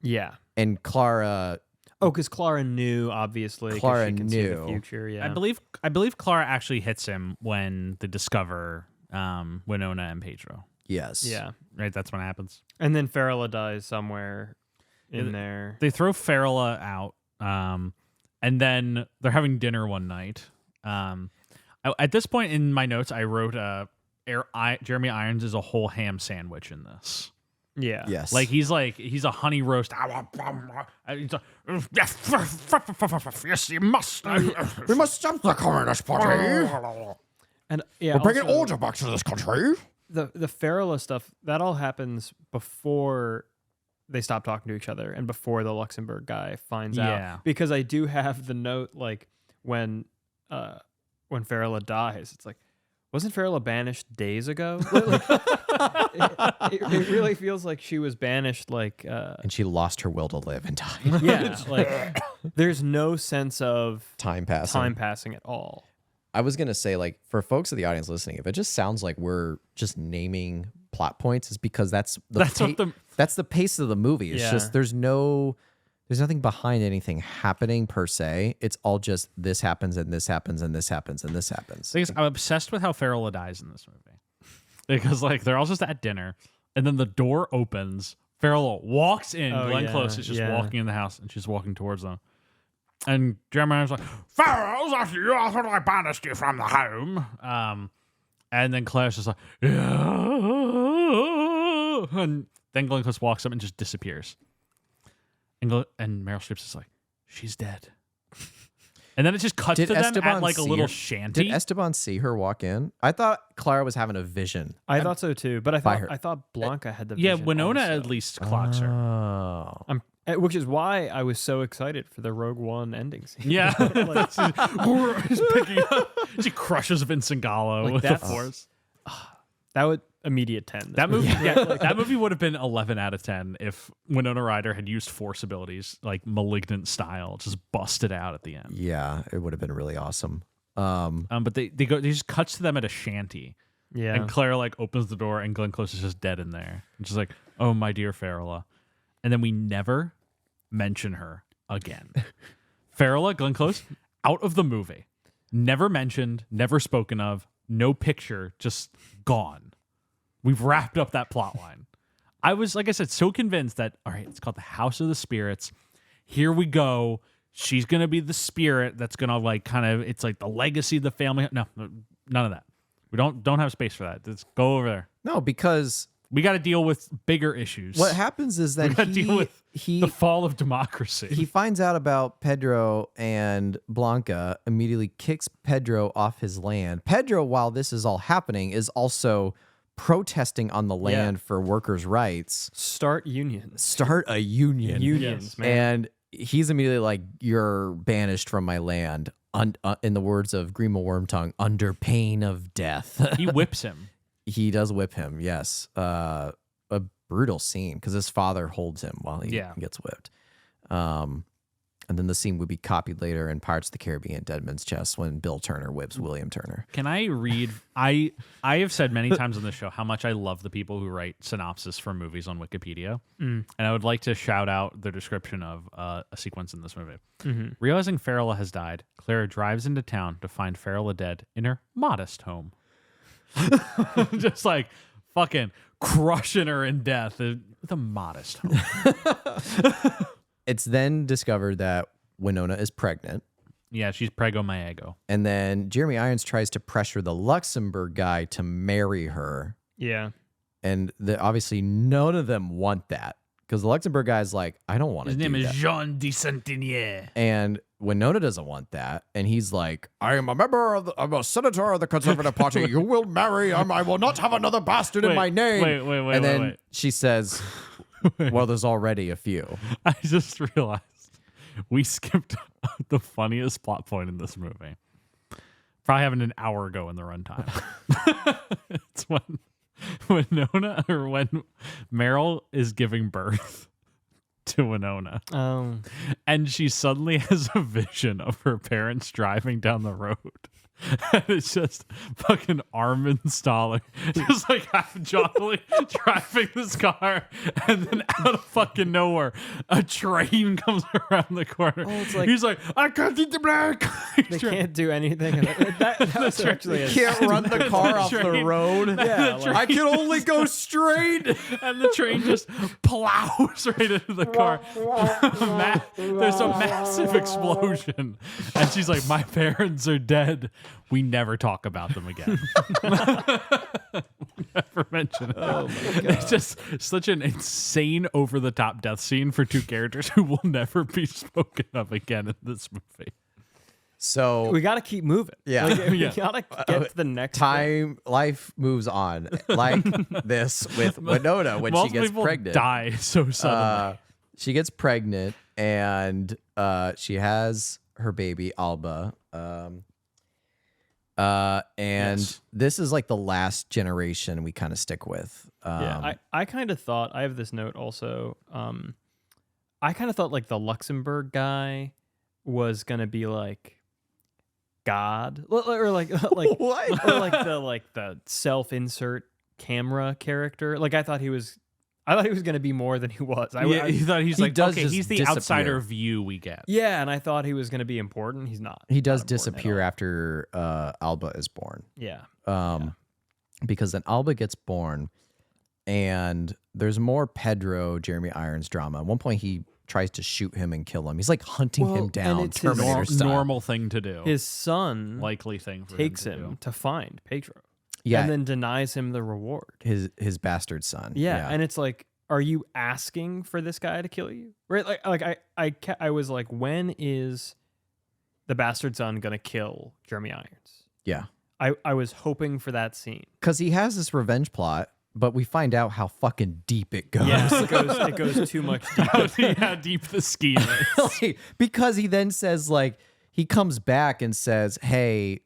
Yeah. And Clara. Oh, because Clara knew, obviously. 'cause Clara she can see the knew. future. Yeah. I believe Clara actually hits him when they discover Winona and Pedro. Yes. Yeah. Right, that's when it happens. And then Farrella dies somewhere in there. They throw Farrella out, and then they're having dinner one night. At this point in my notes, I wrote Jeremy Irons is a whole ham sandwich in this. Yeah. Yes. Like he's a honey roast. Yes, you must. We must stop the Communist Party. And yeah, We're bringing also, order back to this country. the Farrella stuff, that all happens before they stop talking to each other and before the Luxembourg guy finds Yeah. out. Because I do have the note, like when Farrella dies, it's like, wasn't Farrella banished days ago? It really feels like she was banished, like And she lost her will to live and died. yeah, like there's no sense of Time passing. time passing at all. I was going to say, like, for folks of the audience listening, if it just sounds like we're just naming plot points, it's because that's the pace of the movie. It's Yeah. just there's nothing behind anything happening per se. It's all just this happens and this happens and this happens and this happens. Thing is, I'm obsessed with how Farrella dies in this movie because like they're all just at dinner, and then the door opens. Farrella walks in. Oh, Glenn yeah, Close is just yeah. walking in the house, and she's walking towards them. And Jeremy Irons is like, "Farrell, after you, I thought I banished you from the home." And then Claire's just like, "Yeah." And then Glenn Close walks up and just disappears. And Meryl Streep's just like, "She's dead." And then it just cuts to them at like a little shanty. Did Esteban see her walk in? I thought Clara was having a vision. I thought so too, but her. I thought Blanca had the Yeah, vision Winona also. at least clocks her. Oh. Which is why I was so excited for the Rogue One ending scene. Yeah. She's picking up. She crushes Vincent Gallo Like with the that's- force. That would immediate 10. That movie, that movie would have been 11 out of 10 if Winona Ryder had used force abilities like Malignant style, just busted out at the end. Yeah, it would have been really awesome. But they just cuts to them at a shanty, Yeah. and Claire like opens the door, and Glenn Close is just dead in there, and she's like, "Oh, my dear Farrella," and then we never mention her again. Farrella, Glenn Close, out of the movie, never mentioned, never spoken of, no picture, just gone. We've wrapped up that plot line. I was, like I said, so convinced that, all right, it's called the House of the Spirits. Here we go. She's going to be the spirit that's going to like kind of, it's like the legacy of the family. No, none of that. We don't have space for that. Let's go over there. No, because We got to deal with bigger issues. what happens is We that got to deal with he the fall of democracy. he finds out about Pedro, and Blanca immediately kicks Pedro off his land. Pedro, while this is all happening, is also protesting on the land for workers' rights. Start unions. Start a union. Unions, man. And he's immediately like, "You're banished from my land." In the words of Grima Wormtongue, under pain of death. He whips him. He does whip him, yes. A brutal scene because his father holds him while he gets whipped. And then the scene would be copied later in Pirates of the Caribbean, Dead Man's Chest, when Bill Turner whips William Turner. Can I read? I have said many times on this show how much I love the people who write synopsis for movies on Wikipedia. And I would like to shout out the description of a sequence in this movie. Realizing Farrella has died, Clara drives into town to find Farrella dead in her modest home. Just like fucking crushing her in death with a modest home. It's then discovered that Winona is pregnant. Yeah, she's prego maego. And then Jeremy Irons tries to pressure the Luxembourg guy to marry her. Yeah. And obviously none of them want that. Because the Luxembourg guy's like, I don't want to do that. His name is Jean de Santinier. And Winona doesn't want that. And he's like, I am a member of I'm a senator of the Conservative Party. You will marry. I will not have another bastard in my name. Wait. And then she says, well, there's already a few. I just realized we skipped the funniest plot point in this movie. Probably happened an hour ago in the runtime. It's when Winona, or when Meryl is giving birth to Winona. Oh. And she suddenly has a vision of her parents driving down the road. And it's just fucking Armin Stalling, just like half jolly driving this car, and then out of fucking nowhere, a train comes around the corner. it's like- he's like, I can't eat the brake. They can't do anything. That was actually Can't run the car off the train. road. Yeah, like- I can only go straight. And the train just plows right into the car. There's a massive explosion. And she's like, my parents are dead. We never talk about them again. Never mention it. Oh my God. It's just such an insane, over-the-top death scene for two characters who will never be spoken of again in this movie. So we got to keep moving. Yeah. Like, we Yeah. got to get to the next life moves on like this with Winona when she Most gets people pregnant. die so suddenly. She gets pregnant and she has her baby Alba. And Yes. this is like the last generation we kind of stick with. Yeah, I kind of thought, I have this note also. I kind of thought like the Luxembourg guy was gonna be like God, or like What? or like the self-insert camera character. Like I thought he was gonna be more than he was. Yeah, you thought he's he like, does okay, just he's the disappear. outsider view we get. Yeah, and I thought he was gonna be important. He's not. He does not important at disappear all. after Alba is born. Yeah. Because then Alba gets born and there's more Pedro Jeremy Irons drama. At one point he tries to shoot him and kill him. He's like hunting him and down, it's his Terminator style. Normal thing to do. His son likely thing for takes him to him do. to find Pedro. Yeah, And then denies him the reward. his bastard son. Yeah, and it's like, are you asking for this guy to kill you? Right? I was like, when is the bastard son gonna kill Jeremy Irons? Yeah. I was hoping for that scene. Because he has this revenge plot, but we find out how fucking deep it goes. Yeah, it goes too much deeper. How deep the scheme is. Like, because he then says, like, he comes back and says, hey,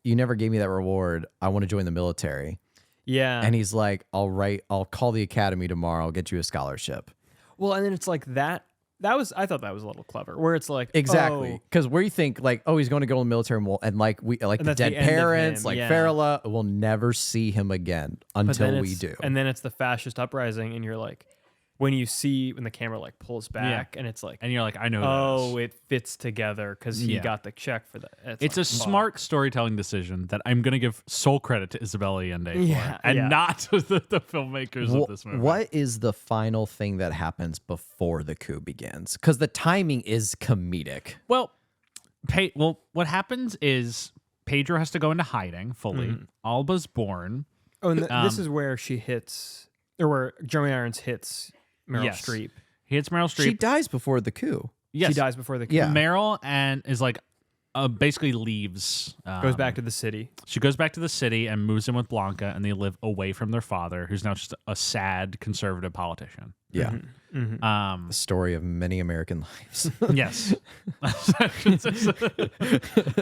you never gave me that reward. I want to join the military. Yeah. And he's like, I'll call the academy tomorrow. I'll get you a scholarship. Well, and then it's like I thought that was a little clever, where it's like, Exactly. oh, Because where you think, like, oh, he's going to go in the military and like the that's dead the end of parents, him, like yeah. Farrella, we'll never see him again but then until we it's- do. And then it's the fascist uprising, and you're like, when the camera like pulls back, and it's like, And you're like, I know oh, this. it fits together because he Yeah. got the check for that. It's a like, fuck. smart storytelling decision that I'm going to give sole credit to Isabel Allende Yeah, for, and yeah. not to the filmmakers of this movie. What is the final thing that happens before the coup begins? Because the timing is comedic. Well, what happens is Pedro has to go into hiding fully. Alba's born. Oh, and this is where she hits, or where Jeremy Irons hits Meryl Yes. Streep. He hits Meryl She Streep. dies before the coup. Yes. She dies before the coup. Yeah. Meryl and is like, basically leaves. Goes back to the city. She goes back to the city and moves in with Blanca, and they live away from their father, who's now just a sad conservative politician. Yeah. The story of many American lives. Yes. The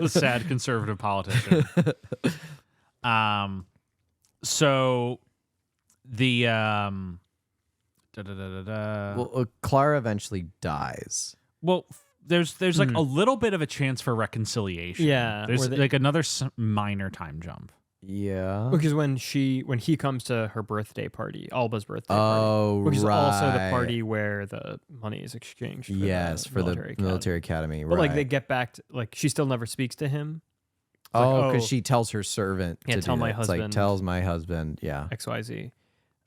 sad conservative politician. So the Well, Clara eventually dies. well, there's like a little bit of a chance for reconciliation. Yeah, There's where they- like another minor time jump. Yeah. Because when he comes to her birthday party, Alba's birthday Oh, party, which is also the right. party where the money is exchanged. For Yes, the for the military military academy. But like right. they get back to, like she still never speaks to him. Oh, because oh. she tells her servant Yeah, to tell do my that. It's like, husband. tells my husband. Yeah. XYZ.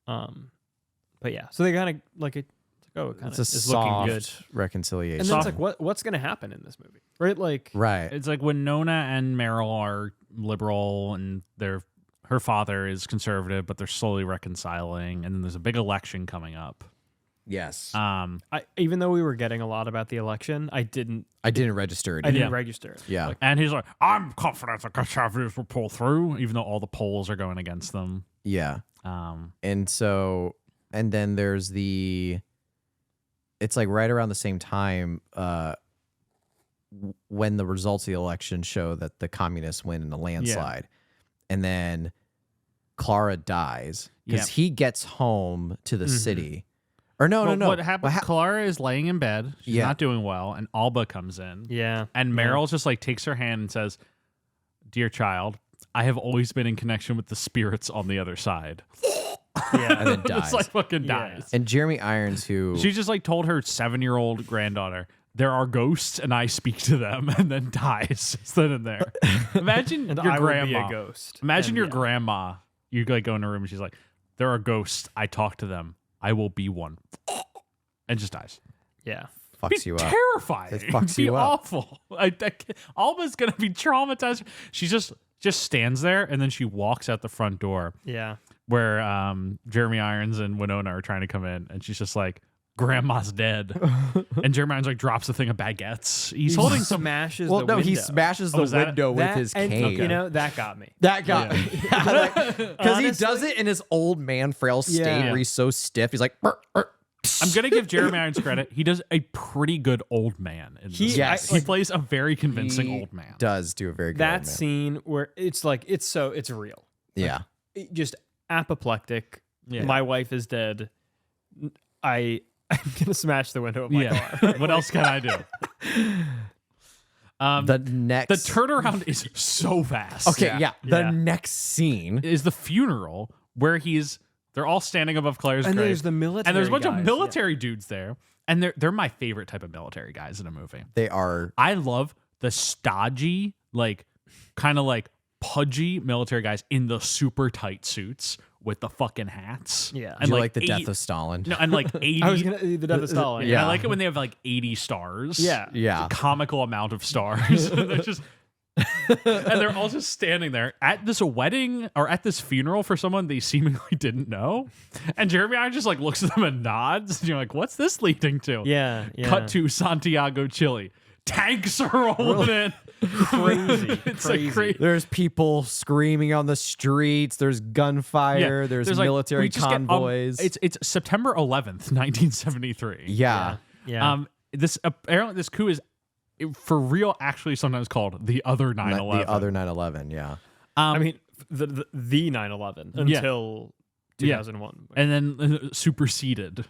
But yeah, so they kind of like it. Oh, it kind It's of a is looking soft good. reconciliation. And then it's like, what's going to happen in this movie, right? Like, Right. It's like Winona and Meryl are liberal, and her father is conservative, but they're slowly reconciling. And then there's a big election coming up. Yes. even though we were getting a lot about the election, I didn't register it. I didn't Yeah. register it. Yeah. Like, And he's like, I'm confident the conservatives will pull through, even though all the polls are going against them. Yeah. Um, And so, and then there's it's like right around the same time when the results of the election show that the communists win in a landslide. And then Clara dies because Yep. he gets home to the city. Or no. What happened? Clara is laying in bed. She's Yeah. not doing well. And Alba comes in. yeah. And Meryl just like takes her hand and says, Dear child, I have always been in connection with the spirits on the other side. Yeah. And then dies. Just like fucking Yeah. dies. And Jeremy Irons, who She just like told her 7-year-old granddaughter, there are ghosts and I speak to them, and then dies then and there. Imagine And your I grandma. will be a ghost. Imagine And your yeah. grandma. You like go in a room and she's like, there are ghosts. I talk to them. I will be one. And just dies. Yeah. fucks you up. Terrifying. It fucks be you up. awful. Alba's gonna be traumatized. She just stands there and then she walks out the front door Yeah. where Jeremy Irons and Winona are trying to come in, and she's just like, Grandma's dead. And Jeremy Irons like drops the thing of baguettes. He's holding some. smashes Well, the no, window. he smashes the is that- window with That- his and, cane. You know, that got me. That got because he Honestly- does it in his old man frail state Yeah. where he's so stiff. He's like, "Burr, burr." I'm gonna give Jeremy Irons credit. He does a pretty good old man. In this. Yes. He plays a very convincing He old man. does do a very good That old man. scene where it's like it's real. Yeah, Just apoplectic. Yeah. My wife is dead. I'm gonna smash the window of my car. Yeah. What else can I do? the next The turnaround is so fast. Okay, yeah. The Yeah. next scene. Is the funeral where they're all standing above Claire's And grave. there's the military. And there's a bunch guys, of yeah. military dudes there. And they're my favorite type of military guys in a movie. They are I love the stodgy, like kind of like pudgy military guys in the super tight suits with the fucking hats. Yeah. And do you like the death of Stalin. No, and like 80 I was gonna the death of Stalin. I like it when they have like 80 stars. Yeah. Yeah. It's a comical amount of stars. They're just and they're all just standing there at this wedding or at this funeral for someone they seemingly didn't know. And Jeremy Irons just like looks at them and nods. And you're like, what's this leading to? Yeah. Cut to Santiago, Chile. Tanks are rolling in. Crazy. It's crazy. like crazy. There's people screaming on the streets. There's gunfire. There's like, military we just get, convoys. it's September 11th, 1973. yeah. Yeah. This apparently this coup is for real actually sometimes called the other 9/11. The other 9/11. Yeah. I mean, the 9/11 until 2001. and then superseded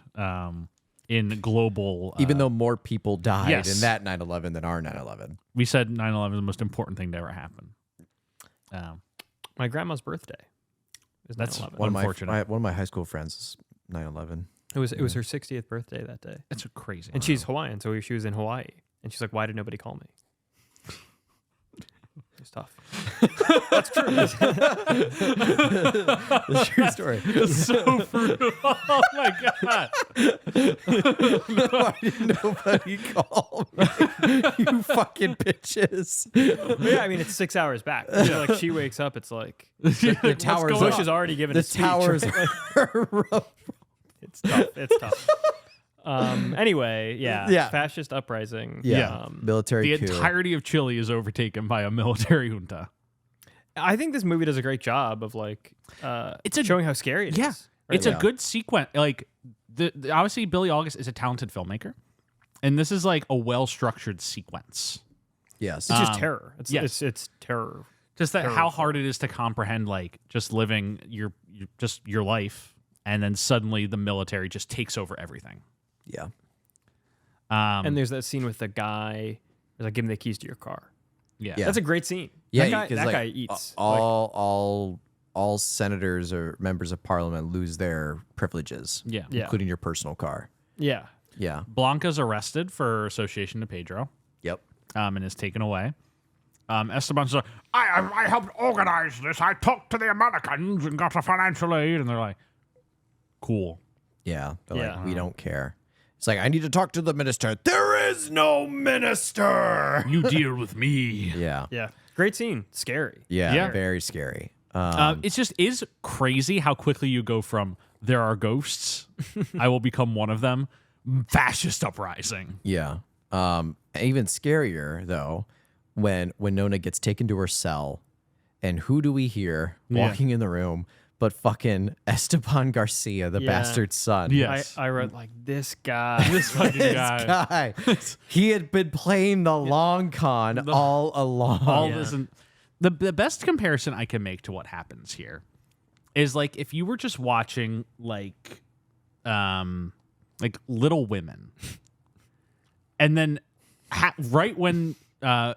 in global. Even though more people died yes. in that 9/11 than our 9/11. we said 9/11 is the most important thing to ever happen. My grandma's birthday is That's 9/11. unfortunate. One of my high school friends is 9/11. It was her 60th birthday that day, That's crazy. and she's Hawaiian, so she was in Hawaii, and she's like, "Why did nobody call me?" It's tough. That's true. That's a true story. so brutal. Oh my god. Why did nobody call me? You fucking bitches. Yeah, I mean, it's 6 hours back. So, like she wakes up, it's like The towers. going Bush on? has already given The a speech. towers. It's tough. It's tough. Anyway, Yeah. fascist uprising. Yeah. Military The coup. entirety of Chile is overtaken by a military junta. I think this movie does a great job of showing how scary it is. Yeah, Right? it's a good sequence. Like obviously Billy August is a talented filmmaker, and this is like a well-structured sequence. Yes. It's just terror. It's terror. Just that how hard it is to comprehend, like just living your life, and then suddenly the military just takes over everything. Yeah. And there's that scene with the guy. There's like, give him the keys to your car. Yeah. Yeah. That's a great scene. Yeah, that guy eats. all senators or members of parliament lose their privileges. Yeah. Yeah. Including your personal car. Yeah. Yeah. Blanca's arrested for association to Pedro, Yep. and is taken away. Esteban's like, I helped organize this. I talked to the Americans and got a financial aid, and they're like, cool. Yeah. They're Yeah. like, we don't care. It's like, I need to talk to the minister. There is no minister. You deal with me. Yeah. Yeah. Great scene. Scary. Yeah. Yeah. Very scary. It's just is crazy how quickly you go from there are ghosts, I will become one of them, fascist uprising. Yeah. Even scarier though, when Winona gets taken to her cell, and who do we hear walking in the room but fucking Esteban Garcia, the Yeah. bastard son? Yes. I wrote like this guy. This fucking This guy. guy. He had been playing the long con all along. All this and the best comparison I can make to what happens here is like if you were just watching like Little Women, and then right when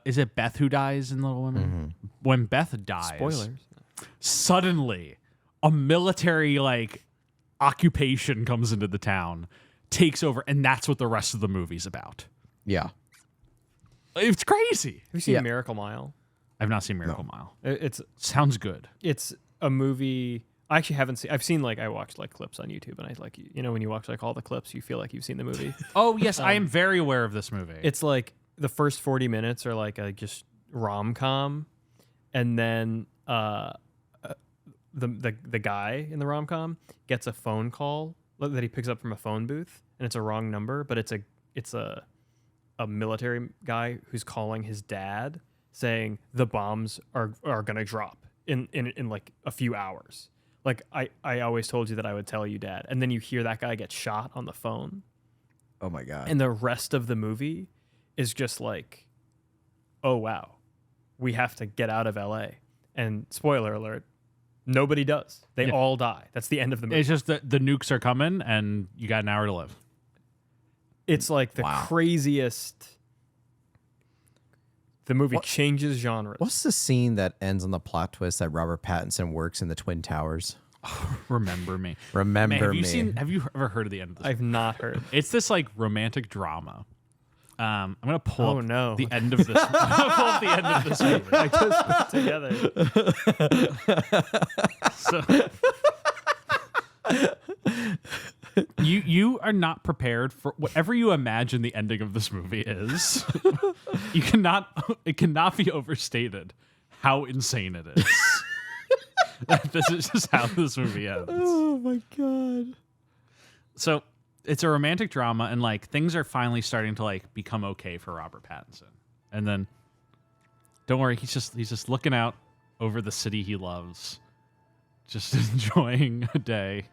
is it Beth who dies in Little Women? When Beth dies, Spoilers. suddenly a military like occupation comes into the town, takes over, and that's what the rest of the movie's about. Yeah. It's crazy. Have you seen Yeah. Miracle Mile? I've not seen Miracle Mile. It's Sounds good. a movie. I actually haven't seen. I've seen I watched like clips on YouTube, and I like when you watch like all the clips, you feel like you've seen the movie. Oh yes, I am very aware of this movie. It's like the first 40 minutes are like a just rom-com, and then the guy in the rom-com gets a phone call that he picks up from a phone booth, and it's a wrong number, but it's a military guy who's calling his dad saying the bombs are gonna drop in like a few hours. Like I always told you that I would tell you, Dad, and then you hear that guy get shot on the phone, Oh my God. and the rest of the movie is just like, oh wow, we have to get out of LA. And spoiler alert, nobody does. They all die. That's the end of the movie. It's just that the nukes are coming and you got an hour to live. It's like the Wow. craziest. The movie changes genres. What's the scene that ends on the plot twist that Robert Pattinson works in the Twin Towers? Remember me. Remember Man, me. have you ever heard of the end of this? I've not heard. It's this like romantic drama. I'm gonna pull Oh, up no. the end of this. I'm gonna pull up the end of this movie. I just put it together. So, you are not prepared for whatever you imagine the ending of this movie is. It cannot be overstated how insane it is. This is just how this movie ends. Oh my God. So it's a romantic drama, and like things are finally starting to like become okay for Robert Pattinson. And then, don't worry, he's just looking out over the city he loves, just enjoying a day.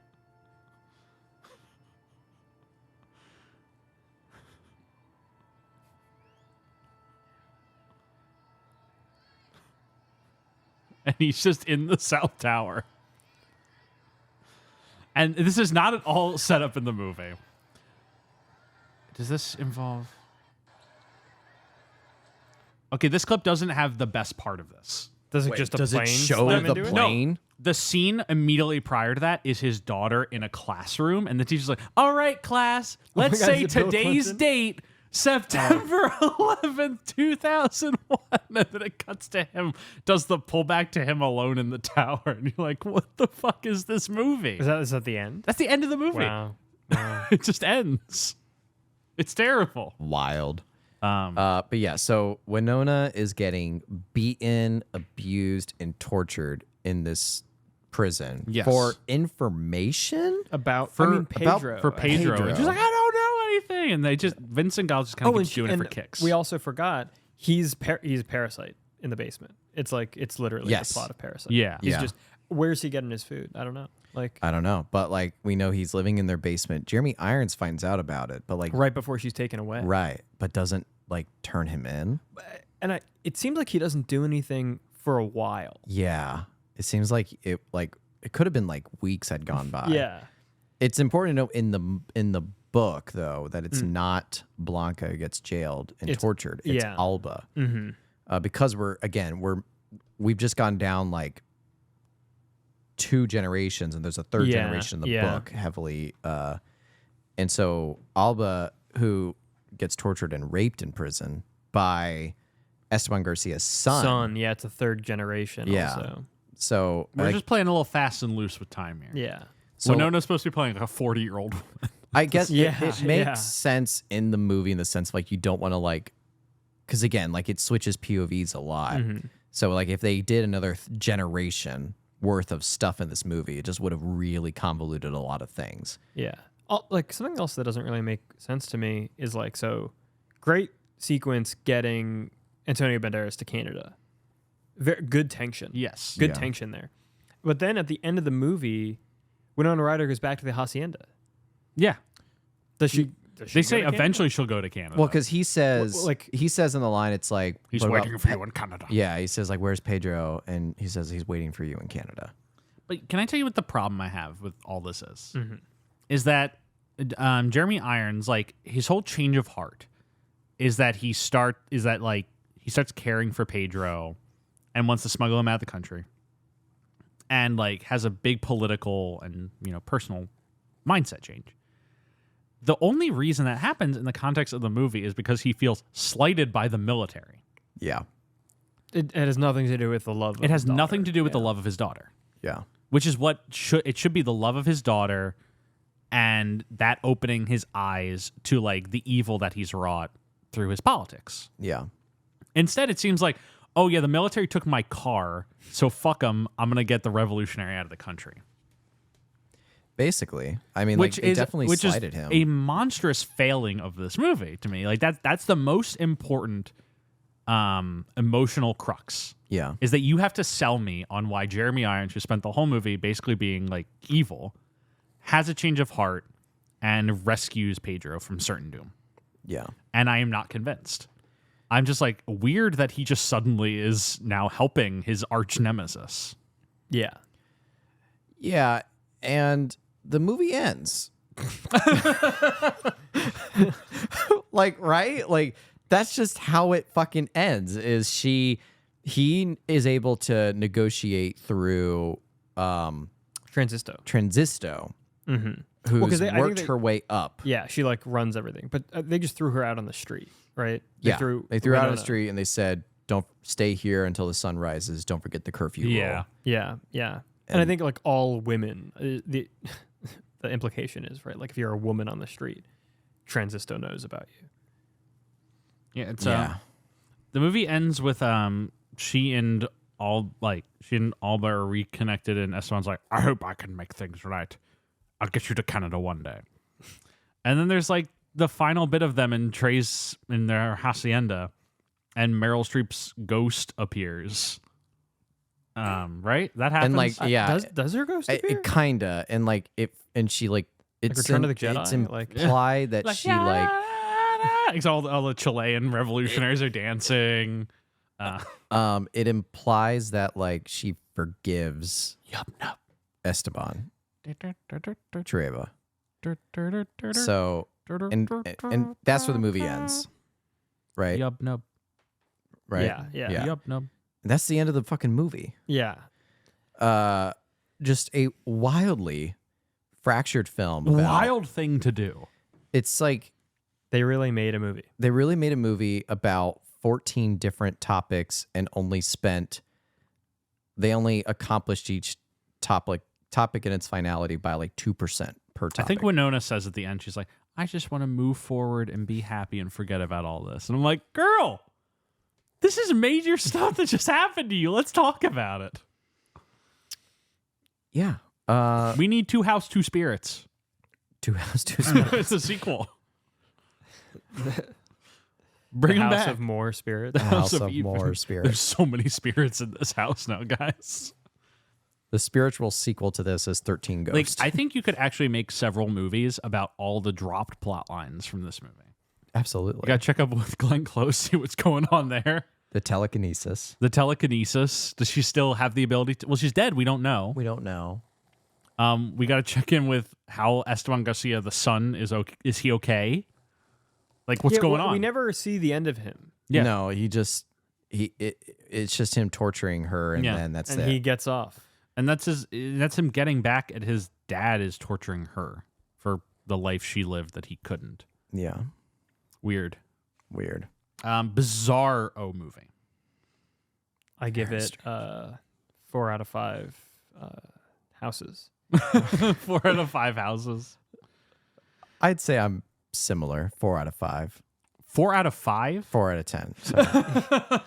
And he's just in the South Tower. And this is not at all set up in the movie. Does this involve... Okay, this clip doesn't have the best part of this. Does it Wait, just a does plane it show slam the into it? plane? The scene immediately prior to that is his daughter in a classroom, and the teacher's like, all right, class, let's God, say is it Bill today's Clinton? date, September 11th, 2001. And then it cuts to him, does the pullback to him alone in the tower, and you're like, what the fuck is this movie? Is that the end? That's the end of the movie. Wow. It just ends. It's terrible. Wild. But yeah, so Winona is getting beaten, abused, and tortured in this prison Yes. for information. About For Pedro. Pedro. Pedro. And she's like, I don't know anything. And they just, Vincent Gall just kind of keeps doing it for kicks. We also forgot he's a parasite in the basement. It's literally Yes. the plot of Parasite. Yeah. He's Yeah. just, where's he getting his food? I don't know. Like, I don't know, but like we know he's living in their basement. Jeremy Irons finds out about it, but like right before she's taken away. right, but doesn't like turn him in. And it seems like he doesn't do anything for a while. Yeah, it seems like it could have been like weeks had gone by. Yeah. It's important to know in the book though that it's not Blanca who gets jailed and tortured. It's yeah. Alba, because we've just gone down like 2 generations, and there's a third generation in the book heavily. And so Alba, who gets tortured and raped in prison by Esteban Garcia's son. Yeah, it's a third generation also. So We're just playing a little fast and loose with time here. Yeah. so Winona's supposed to be playing like a 40-year-old woman. I guess Yeah, it makes yeah. sense in the movie in the sense of, like, you don't want to like, because again, like it switches POVs a lot. So like if they did another generation worth of stuff in this movie, it just would have really convoluted a lot of things. Yeah. Like something else that doesn't really make sense to me is like, so great sequence getting Antonio Banderas to Canada. Very good tension. Yes. Good Yeah. tension there. But then at the end of the movie, Winona Ryder goes back to the hacienda. Yeah. Does she They say go to Canada? eventually she'll go to Canada. Well, because he says Well, like- he says in the line, it's like he's what waiting about for you in Canada. Yeah, he says like, "Where's Pedro?" And he says he's waiting for you in Canada. But can I tell you what the problem I have with all this is? Is that Jeremy Irons, like his whole change of heart, is that he starts caring for Pedro, and wants to smuggle him out of the country, and like has a big political and personal mindset change. The only reason that happens in the context of the movie is because he feels slighted by the military. Yeah, It has nothing to do with the love. It has nothing to do with the love of his daughter. yeah, Which is what should be the love of his daughter, and that opening his eyes to like the evil that he's wrought through his politics. yeah. Instead, it seems like, oh yeah, the military took my car, so fuck them. I'm gonna get the revolutionary out of the country. Basically, I mean, like, they definitely slighted him. A monstrous failing of this movie to me. Like that's the most important emotional crux. Yeah, Is that you have to sell me on why Jeremy Irons, who spent the whole movie basically being like evil, has a change of heart and rescues Pedro from certain doom. yeah. And I am not convinced. I'm just like, weird that he just suddenly is now helping his arch nemesis. Yeah. Yeah, and the movie ends. Like, right? Like, that's just how it fucking ends. He is able to negotiate through Transistor. Transistor, who's 'cause I think worked they- her way up. Yeah, she like runs everything, but they just threw her out on the street, right? They They threw her out on the Winona. street and they said, "Don't stay here until the sun rises. Don't forget the curfew rule." Yeah, yeah. And I think like all women, the the implication is right. Like if you're a woman on the street, Transistor knows about you. Yeah, it's Yeah. the movie ends with she and Alba are reconnected, and Esteban's like, I hope I can make things right. I'll get you to Canada one day. And then there's like the final bit of them in their hacienda, and Meryl Streep's ghost appears. Right? That happens. And like, yeah, Does her ghost appear? it kinda, and like she like it's Return of the Jedi? It's Like- implied that she like It's all the Chilean revolutionaries are dancing. it implies that like she forgives Yup, nup. Esteban Trueba. So and that's where the movie ends, right? Yup, nup. Right? Yeah. Yup, nup. And that's the end of the fucking movie. Yeah. Just a wildly fractured film. About, Wild thing to do. It's like They really made a movie. they really made a movie about 14 different topics and they only accomplished each topic in its finality by like 2% per topic. I think Winona says at the end, she's like, I just want to move forward and be happy and forget about all this. And I'm like, girl, this is major stuff that just happened to you. Let's talk about it. Yeah. We need Two House, Two Spirits. Two House, Two Spirits. It's a sequel. Bring the them House back. of More Spirits. House of Eve. More There's Spirits. so many spirits in this house now, guys. The spiritual sequel to this is 13 Like, Ghosts. I think you could actually make several movies about all the dropped plot lines from this movie. Absolutely. You got to check up with Glenn Close, see what's going on there. The telekinesis. The telekinesis. Does she still have the ability to? Well, she's dead. We don't know. We don't know. We got to check in with how Esteban Garcia, the son, is okay. Is he okay? Like, what's going on? We never see the end of him, Yeah. No, it's just him torturing her, and Yeah. then that's and it. he gets off. And that's him getting back at his dad is torturing her for the life she lived that he couldn't. Yeah. Weird. Bizarre movie. I give it 4 out of 5 houses. 4 out of 5 houses. I'd say I'm similar. 4 out of 5. 4 out of 5? 4 out of 10. Sorry.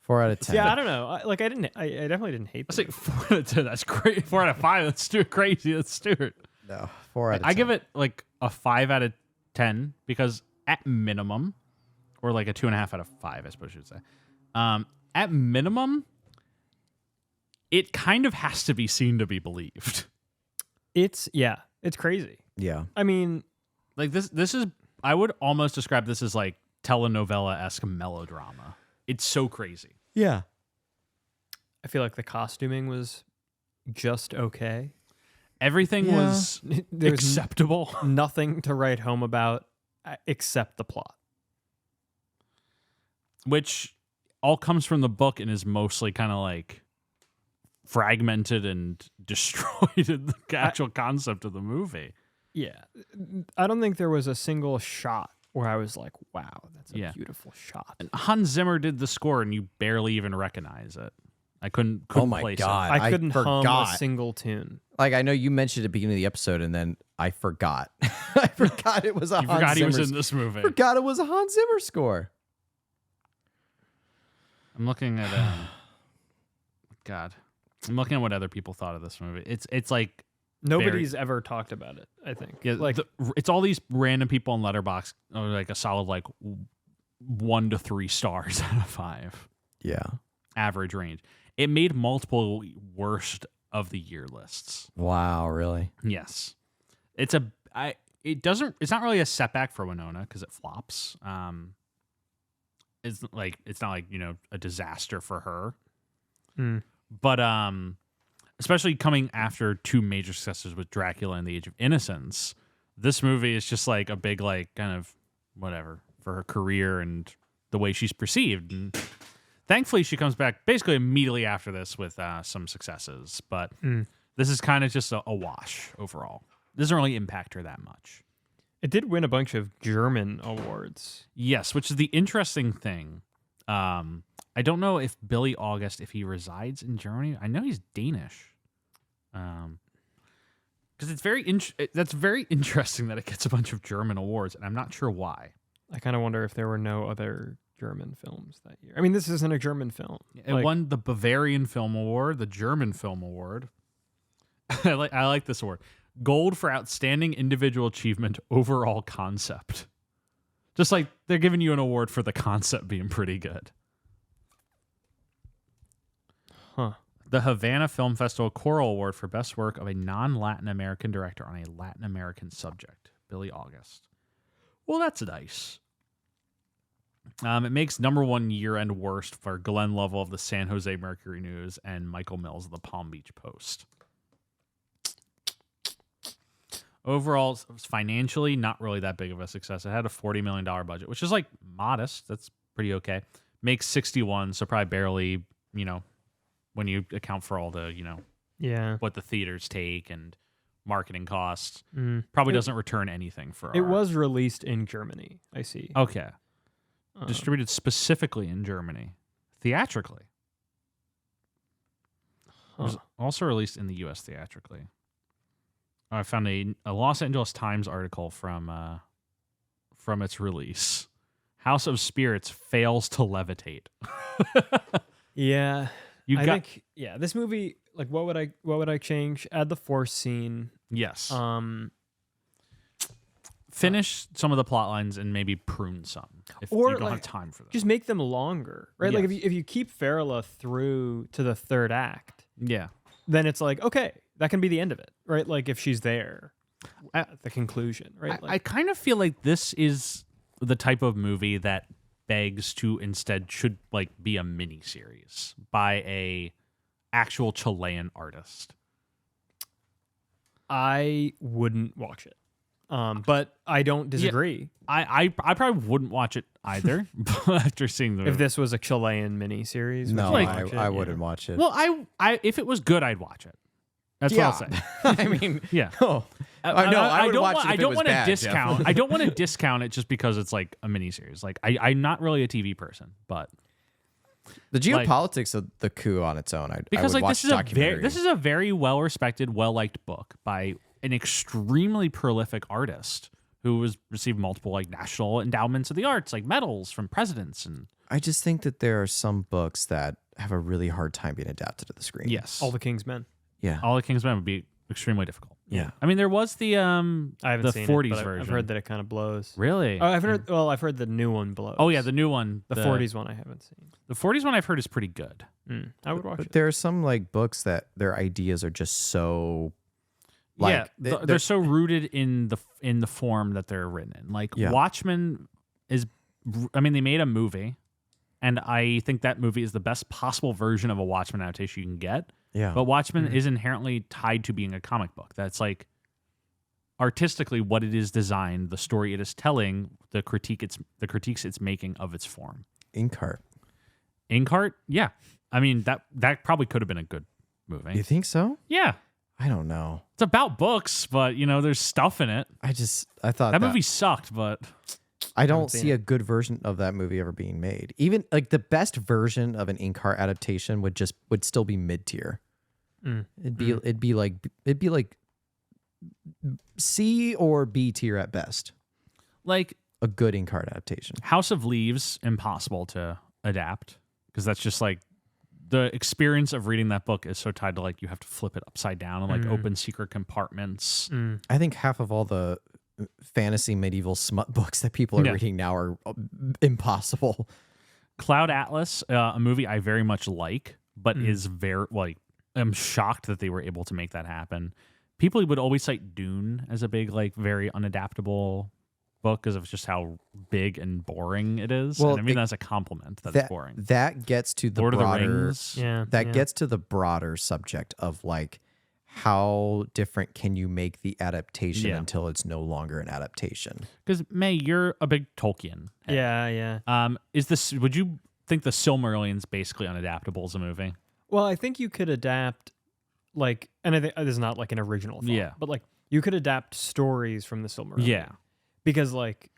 4 out of 10. Yeah, I don't know. I definitely didn't hate I this. say 4 out of 10. That's great. 4 out of 5. That's too crazy. That's Stuart. No, 4 out of 10. I give it like a 5 out of 10 because at minimum, or like a 2.5 out of 5, I suppose you would say. At minimum, it kind of has to be seen to be believed. It's crazy. Yeah. I mean, Like this is, I would almost describe this as like telenovela-esque melodrama. It's so crazy. Yeah. I feel like the costuming was just okay. Everything Yeah. was There's acceptable. nothing to write home about except the plot. Which all comes from the book and is mostly kind of like fragmented and destroyed in the actual concept of the movie. Yeah. I don't think there was a single shot where I was like, wow, that's a Yeah. beautiful shot. And Hans Zimmer did the score and you barely even recognize it. I couldn't Oh my place God. I couldn't hum forgot. a single tune. Like, I know you mentioned at the beginning of the episode, and then I forgot. I forgot it was a it. You Hans forgot he was Zimmer in this movie. forgot it was a Hans Zimmer score. I'm looking at God. I'm looking at what other people thought of this movie. It's like Nobody's ever talked about it, I think. yeah, Like, it's all these random people on Letterboxd are like a solid like 1 to 3 stars out of 5 Yeah. average range. It made multiple worst of the year lists. Wow, really? Yes, it's not really a setback for Winona because it flops. It's not like a disaster for her, but especially coming after 2 major successes with Dracula and the Age of Innocence, this movie is just like a big like kind of whatever for her career and the way she's perceived. And thankfully, she comes back basically immediately after this with some successes, but this is kind of just a wash overall. It doesn't really impact her that much. it did win a bunch of German awards. Yes, which is the interesting thing. I don't know if Billy August, if he resides in Germany. I know he's Danish. Because that's very interesting that it gets a bunch of German awards, and I'm not sure why. I kind of wonder if there were no other German films that year. I mean, this isn't a German film. It won the Bavarian Film Award, the German Film Award. I like this award. Gold for outstanding individual achievement, overall concept. Just like they're giving you an award for the concept being pretty good. Huh. The Havana Film Festival Choral Award for Best Work of a Non-Latin American Director on a Latin American Subject, Billy August. Well, that's nice. It makes #1 year-end worst for Glenn Lovell of the San Jose Mercury News and Michael Mills of the Palm Beach Post. Overall, it was financially not really that big of a success. It had a $40 million budget, which is like modest. That's pretty okay. Makes 61, so probably barely, when you account for all the, Yeah. what the theaters take and marketing costs. Mm. Probably doesn't return anything for It was released in Germany, I see. Okay. Distributed specifically in Germany, theatrically. It was also released in the U.S. theatrically. I found a Los Angeles Times article from its release. House of Spirits fails to levitate. Yeah. I think this movie, like what would I change? Add the force scene. Yes. Finish some of the plot lines and maybe prune some if Or, you don't like, have time for them. Just make them longer, right? Like Yes. if you keep Farrella through to the third act, Yeah. then it's like, okay, that can be the end of it, right? Like if she's there at the conclusion, right? I kind of feel like this is the type of movie that begs to instead should like be a mini series by a actual Chilean artist. I wouldn't watch it. But I don't disagree. I probably wouldn't watch it either after seeing the movie. If this was a Chilean miniseries, No, would you Like- watch it? I Yeah. wouldn't watch it. Well, I if it was good, I'd watch it. That's what I'll say. I mean, Yeah. no, I would don't watch want, it if I it don't was want to bad, Jeff. discount. I don't want to discount it just because it's like a miniseries. Like I'm not really a TV person, but The Like- geopolitics of the coup on its own, I because would like watch this is a very well respected, well liked book by an extremely prolific artist who has received multiple like national endowments of the arts, like medals from presidents and I just think that there are some books that have a really hard time being adapted to the screen. yes, All the King's Men. Yeah. All the King's Men would be extremely difficult. Yeah. I mean there was the I haven't the seen 40s it, but version. I've heard that it kind of blows. Really? Oh, I've heard the new one blows. Oh yeah, the new one. the 40s one I haven't seen. The 40s one I've heard is pretty good. I would watch But it. there are some like books that their ideas are just so like yeah, they're so rooted in the form that they're written in. Like Yeah. Watchmen is, I mean, they made a movie, and I think that movie is the best possible version of a Watchmen adaptation you can get. yeah. But Watchmen is inherently tied to being a comic book. That's like artistically what it is designed, the story it is telling, the critiques it's making of its form. Inkheart. Inkheart, yeah. I mean that probably could have been a good movie. You think so? Yeah. I don't know. It's about books, but there's stuff in it. I thought That movie sucked, but I don't seen see a good version of that movie ever being made. Even like the best version of an Inkheart adaptation would still be mid tier. It'd be like C or B tier at best. like A good Inkheart adaptation. House of Leaves, impossible to adapt because that's just like the experience of reading that book is so tied to like you have to flip it upside down and like open secret compartments. I think half of all the fantasy medieval smut books that people are Yeah. reading now are impossible. Cloud Atlas, a movie I very much like, but is very like I'm shocked that they were able to make that happen. People would always cite Dune as a big like very unadaptable book because of just how big and boring it is. Well, and I mean that's a compliment that it's boring. That gets to the Lord of the broader Rings. Yeah. that gets to the broader subject of like how different can you make the adaptation Yeah. until it's no longer an adaptation? Because May, you're a big Tolkien head. Yeah. Would you think the Silmarillion's basically unadaptable as a movie? Well, I think you could adapt, like, and I think this is not like an original thought, Yeah. but like you could adapt stories from the Silmarillion. Yeah. Because like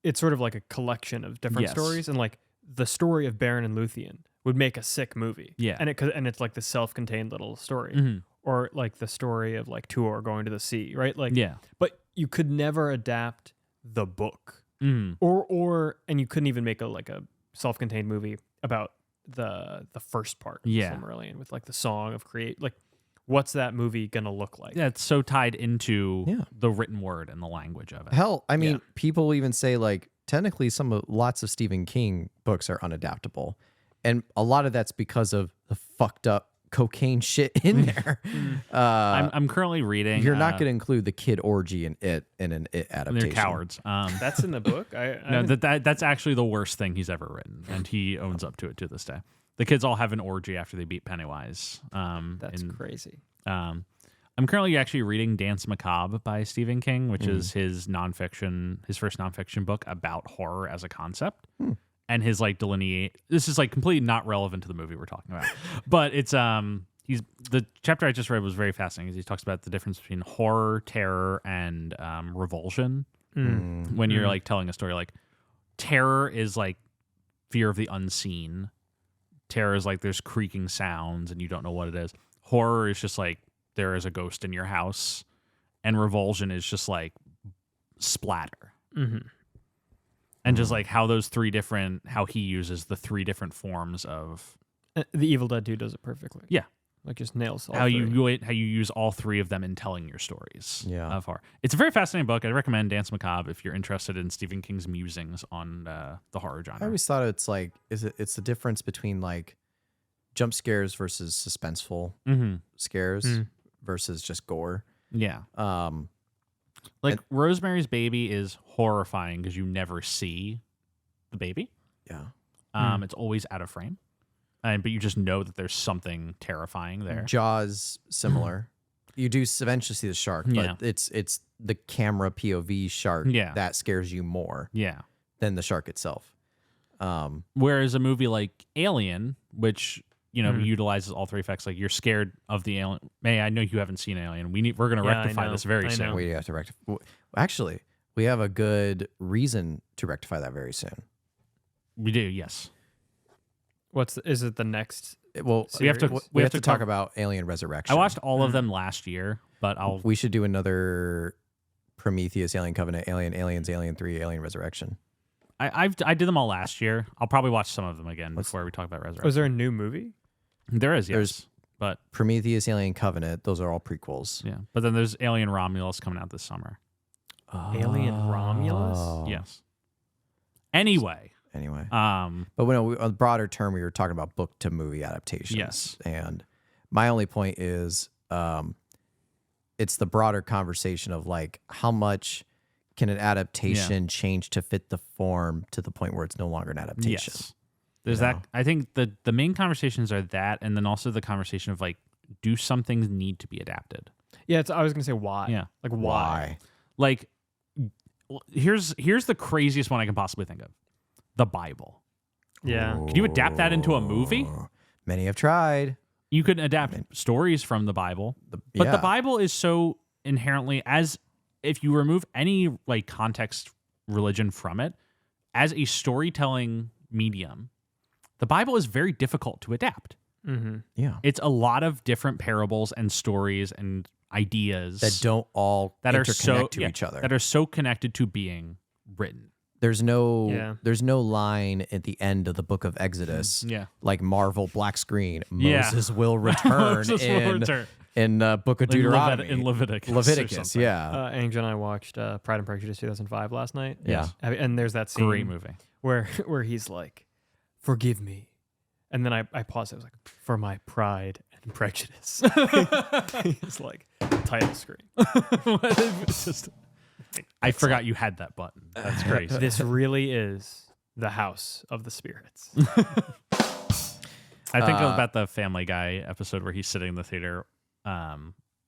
it's sort of like a collection of different Yes. stories, and like the story of Beren and Luthien would make a sick movie. Yeah. and it's like the self-contained little story, or like the story of like Tuor going to the sea, right? Like, Yeah. but you could never adapt the book, or and you couldn't even make a self-contained movie about the first part of Yeah. the Silmarillion with like the Song of Create. Like, what's that movie gonna look like? Yeah, it's so tied into Yeah. the written word and the language of it. Hell, I mean, Yeah. people even say like technically lots of Stephen King books are unadaptable. And a lot of that's because of the fucked up cocaine shit in there. I'm currently reading. You're not going to include the kid orgy in an It adaptation. They're cowards. That's in the book. I No, haven't- that's actually the worst thing he's ever written, and he owns up to it to this day. The kids all have an orgy after they beat Pennywise. That's and, crazy. I'm currently actually reading Dance Macabre by Stephen King, which is his first nonfiction book about horror as a concept. And his like delineate. This is like completely not relevant to the movie we're talking about, but it's the chapter I just read was very fascinating because he talks about the difference between horror, terror, and revulsion. When you're like telling a story, like terror is like fear of the unseen. Terror is like there's creaking sounds and you don't know what it is. Horror is just like there is a ghost in your house, and revulsion is just like splatter. And just like how he uses the three different forms of The Evil Dead 2 does it perfectly. yeah. Like just nails all how three. you use all three of them in telling your stories of horror. It's a very fascinating book. I recommend Dance Macabre if you're interested in Stephen King's musings on the horror genre. I always thought it's like it's the difference between like jump scares versus suspenseful scares versus just gore. Yeah. Like Rosemary's Baby is horrifying because you never see the baby. Yeah. It's always out of frame. But you just know that there's something terrifying there. Jaws, similar. You do eventually see the shark, but it's the camera POV shark that scares you more than the shark itself. Whereas a movie like Alien, which utilizes all three effects, like you're scared of the alien. May I know you haven't seen Alien. We're going to rectify this very soon. We have to rectify. Actually, we have a good reason to rectify that very soon. We do, yes. Is it the next? Well, series? we have to talk about Alien Resurrection. I watched all of them last year, but we should do another Prometheus, Alien Covenant, Aliens, Alien 3, Alien Resurrection. I did them all last year. I'll probably watch some of them again before we talk about Resurrection. Was there a new movie? There is, yes. There's but Prometheus, Alien Covenant, those are all prequels. Yeah, but then there's Alien Romulus coming out this summer. Alien Romulus? Yes. Anyway. But when on a broader term, we were talking about book to movie adaptations. Yes. And my only point is it's the broader conversation of like how much can an adaptation change to fit the form to the point where it's no longer an adaptation. Yes. There's that. I think the main conversations are that, and then also the conversation of like, do some things need to be adapted? Yeah, I was gonna say why. Yeah. Like why? Like here's the craziest one I can possibly think of. The Bible. Yeah. Can you adapt that into a movie? Many have tried. You could adapt stories from the Bible. But the Bible is so inherently, as if you remove any like context religion from it, as a storytelling medium, the Bible is very difficult to adapt. Mm-hmm. Yeah. It's a lot of different parables and stories and ideas that don't all interconnect to each other. That are so connected to being written. There's no line at the end of the book of Exodus. Like Marvel black screen. Moses will return in book of Deuteronomy. In Leviticus, yeah. Angel and I watched Pride and Prejudice 2005 last night. Yeah. And there's that scene. Great movie. Where he's like, forgive me. And then I paused. I was like, for my pride and prejudice. It's like, title screen. I forgot you had that button. That's crazy. This really is the house of the spirits. I think about the Family Guy episode where he's sitting in the theater.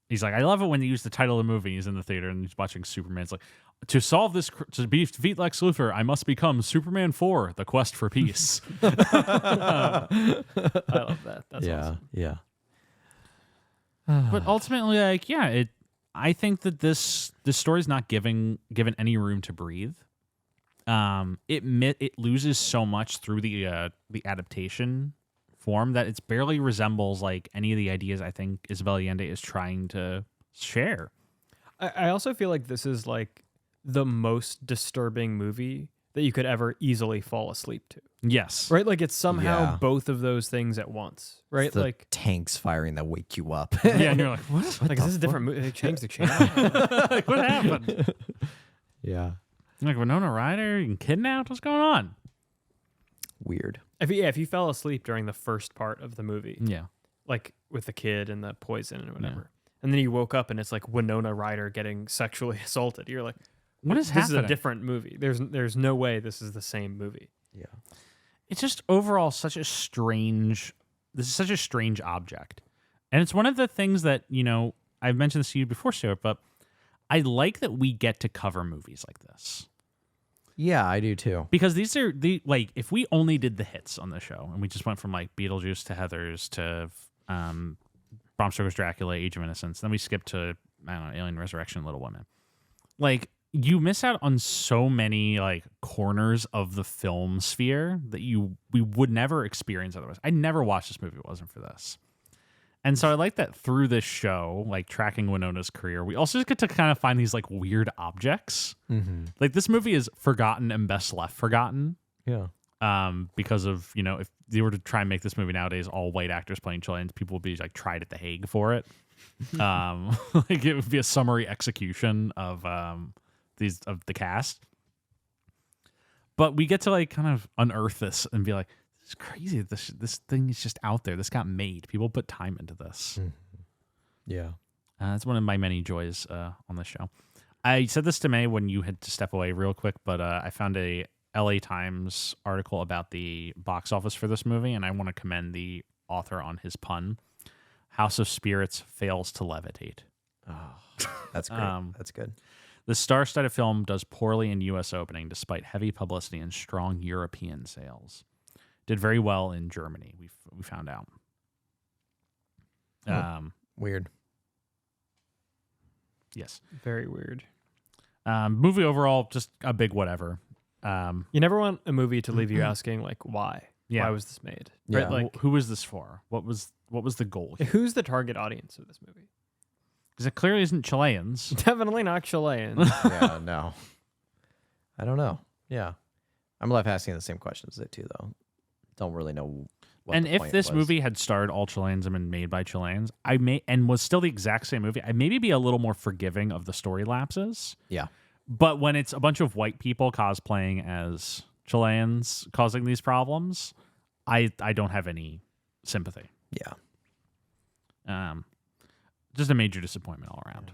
He's like, I love it when they use the title of the movie. He's in the theater and he's watching Superman. It's like, to defeat Lex Luthor, I must become Superman 4, The Quest for Peace. I love that. That's awesome. Yeah. But ultimately, like, I think that this story is not given any room to breathe. It loses so much through the adaptation form that it barely resembles like any of the ideas I think Isabel Allende is trying to share. I also feel like this is like the most disturbing movie that you could ever easily fall asleep to. Yes. Right? Like it's somehow both of those things at once. Right? It's the like tanks firing that wake you up. Yeah, and you're like, what? Like, is this a different movie? They changed the channel. Like, what happened? Yeah. Like Winona Ryder and kidnapped? What's going on? Weird. If you fell asleep during the first part of the movie, like with the kid and the poison and whatever, and then you woke up and it's like Winona Ryder getting sexually assaulted, you're like, what is happening? This is a different movie. There's no way this is the same movie. Yeah. It's just overall this is such a strange object. And it's one of the things that, I've mentioned this to you before, Stuart, but I like that we get to cover movies like this. Yeah, I do too. Because these are if we only did the hits on the show and we just went from like Beetlejuice to Heathers to Bram Stoker's Dracula, Age of Innocence, then we skipped to, I don't know, Alien Resurrection, Little Women. Like, you miss out on so many like corners of the film sphere that we would never experience otherwise. I never watched this movie if it wasn't for this. And so I like that through this show, like tracking Winona's career, we also get to kind of find these like weird objects. Mm-hmm. Like this movie is forgotten and best left forgotten. Yeah. because of, if they were to try and make this movie nowadays, all white actors playing Chileans, people would be like tried at the Hague for it. Like it would be a summary execution of the cast. But we get to like kind of unearth this and be like, this is crazy. This thing is just out there. This got made. People put time into this. Mm-hmm. Yeah. It's one of my many joys on this show. I said this to May when you had to step away real quick, but I found a LA Times article about the box office for this movie, and I want to commend the author on his pun. House of Spirits fails to levitate. Oh, that's great. That's good. The star-studded film does poorly in U.S. opening despite heavy publicity and strong European sales. Did very well in Germany, we found out. Weird. Yes. Very weird. Movie overall, just a big whatever. You never want a movie to leave you asking, like, why? Yeah. Why was this made? Yeah. Right? Like, Who was this for? What was the goal here? who's the target audience of this movie? Because it clearly isn't Chileans. Definitely not Chilean. Yeah, no. I don't know. Yeah. I'm left asking the same questions too, though. Don't really know what And the if point this was. movie had starred all Chileans and been made by Chileans, and was still the exact same movie, I'd maybe be a little more forgiving of the story lapses. Yeah. But when it's a bunch of white people cosplaying as Chileans causing these problems, I don't have any sympathy. Yeah. Just a major disappointment all around.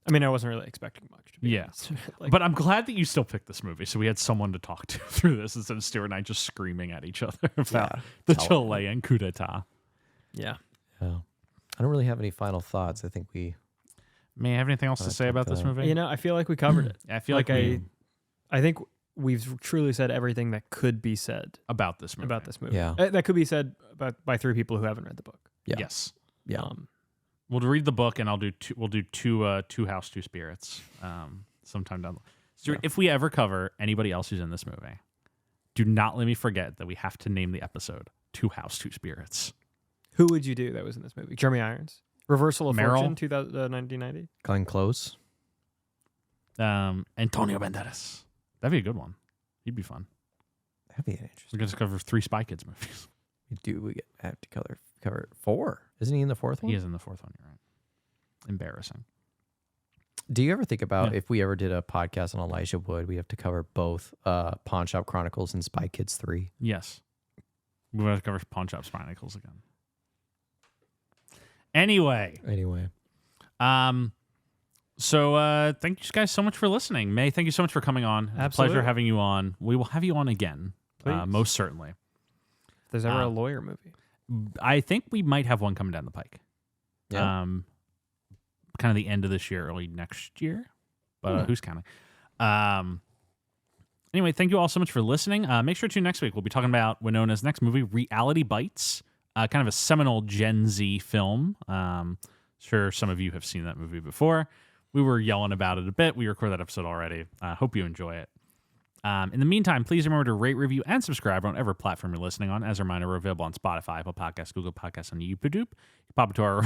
I mean, I wasn't really expecting much. To be Yeah. honest. Like, But I'm glad that you still picked this movie, so we had someone to talk to through this instead of Stuart and I just screaming at each other about the Chilean coup d'etat. yeah. Yeah. I don't really have any final thoughts. I think we. May I have anything else to say about this movie? You know, I feel like we covered it. I feel like I think we've truly said everything that could be said about this movie. Yeah. That could be said by three people who haven't read the book. Yeah. Yes. Yeah. We'll read the book, and we'll do two House, Two Spirits sometime down the line. Stuart, if we ever cover anybody else who's in this movie, do not let me forget that we have to name the episode Two House, Two Spirits. Who would you do that was in this movie? Jeremy Irons? Reversal of Meryl? Fortune, 1990? Glenn Close. Antonio Banderas. That'd be a good one. He'd be fun. That'd be interesting. We're going to cover 3 Spy Kids movies. We have to cover 4. Isn't he in the 4th one? He is in the 4th one, you're right. Embarrassing. Do you ever think about if we ever did a podcast on Elijah Wood, we have to cover both Pawn Shop Chronicles and Spy Kids 3? Yes. We're going to cover Pawn Shop Chronicles again. Anyway. So thank you guys so much for listening. May, thank you so much for coming on. It's a pleasure having you on. We will have you on again. Most certainly. If there's ever a lawyer movie. I think we might have one coming down the pike. Yeah. Kind of the end of this year, early next year. But who's counting? Anyway, thank you all so much for listening. Make sure to tune next week. We'll be talking about Winona's next movie, Reality Bites. Kind of a seminal Gen Z film. Sure, some of you have seen that movie before. We were yelling about it a bit. We recorded that episode already. Hope you enjoy it. In the meantime, please remember to rate, review, and subscribe on whatever platform you're listening on. As a reminder, we're available on Spotify, Apple Podcasts, Google Podcasts, and YouTube. Pop it to our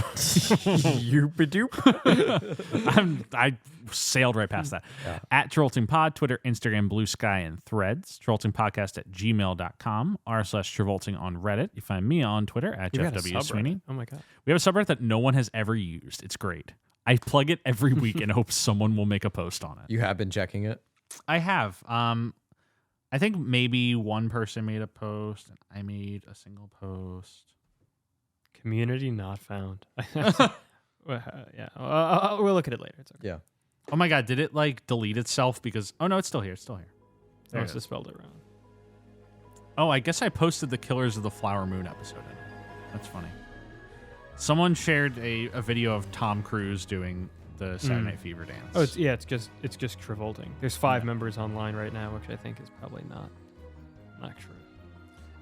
I sailed right past that. At Travolting Pod, Twitter, Instagram, BlueSky, and Threads. TravoltingPodcast@gmail.com. r/Travolting on Reddit. You find me on Twitter at Jeff W. Sweeney. Oh my God. We have a subreddit that no one has ever used. It's great. I plug it every week and hope someone will make a post on it. You have been checking it? I have. I think maybe one person made a post and I made a single post. Community not found. Yeah. We'll look at it later. It's okay. Yeah. Oh my God, did it like delete itself because oh no, it's still here. It's still here. I There must it have is. spelled it wrong. Oh, I guess I posted the Killers of the Flower Moon episode in it. That's funny. Someone shared a video of Tom Cruise doing the Saturday Night Fever dance. Oh, it's just Travolting. There's 5 members online right now, which I think is probably not true.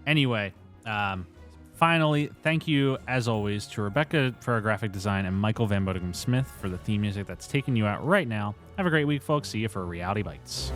Anyway, finally, thank you as always to Rebecca for our graphic design and Michael Van Bodegum Smith for the theme music that's taking you out right now. Have a great week, folks. See you for Reality Bites.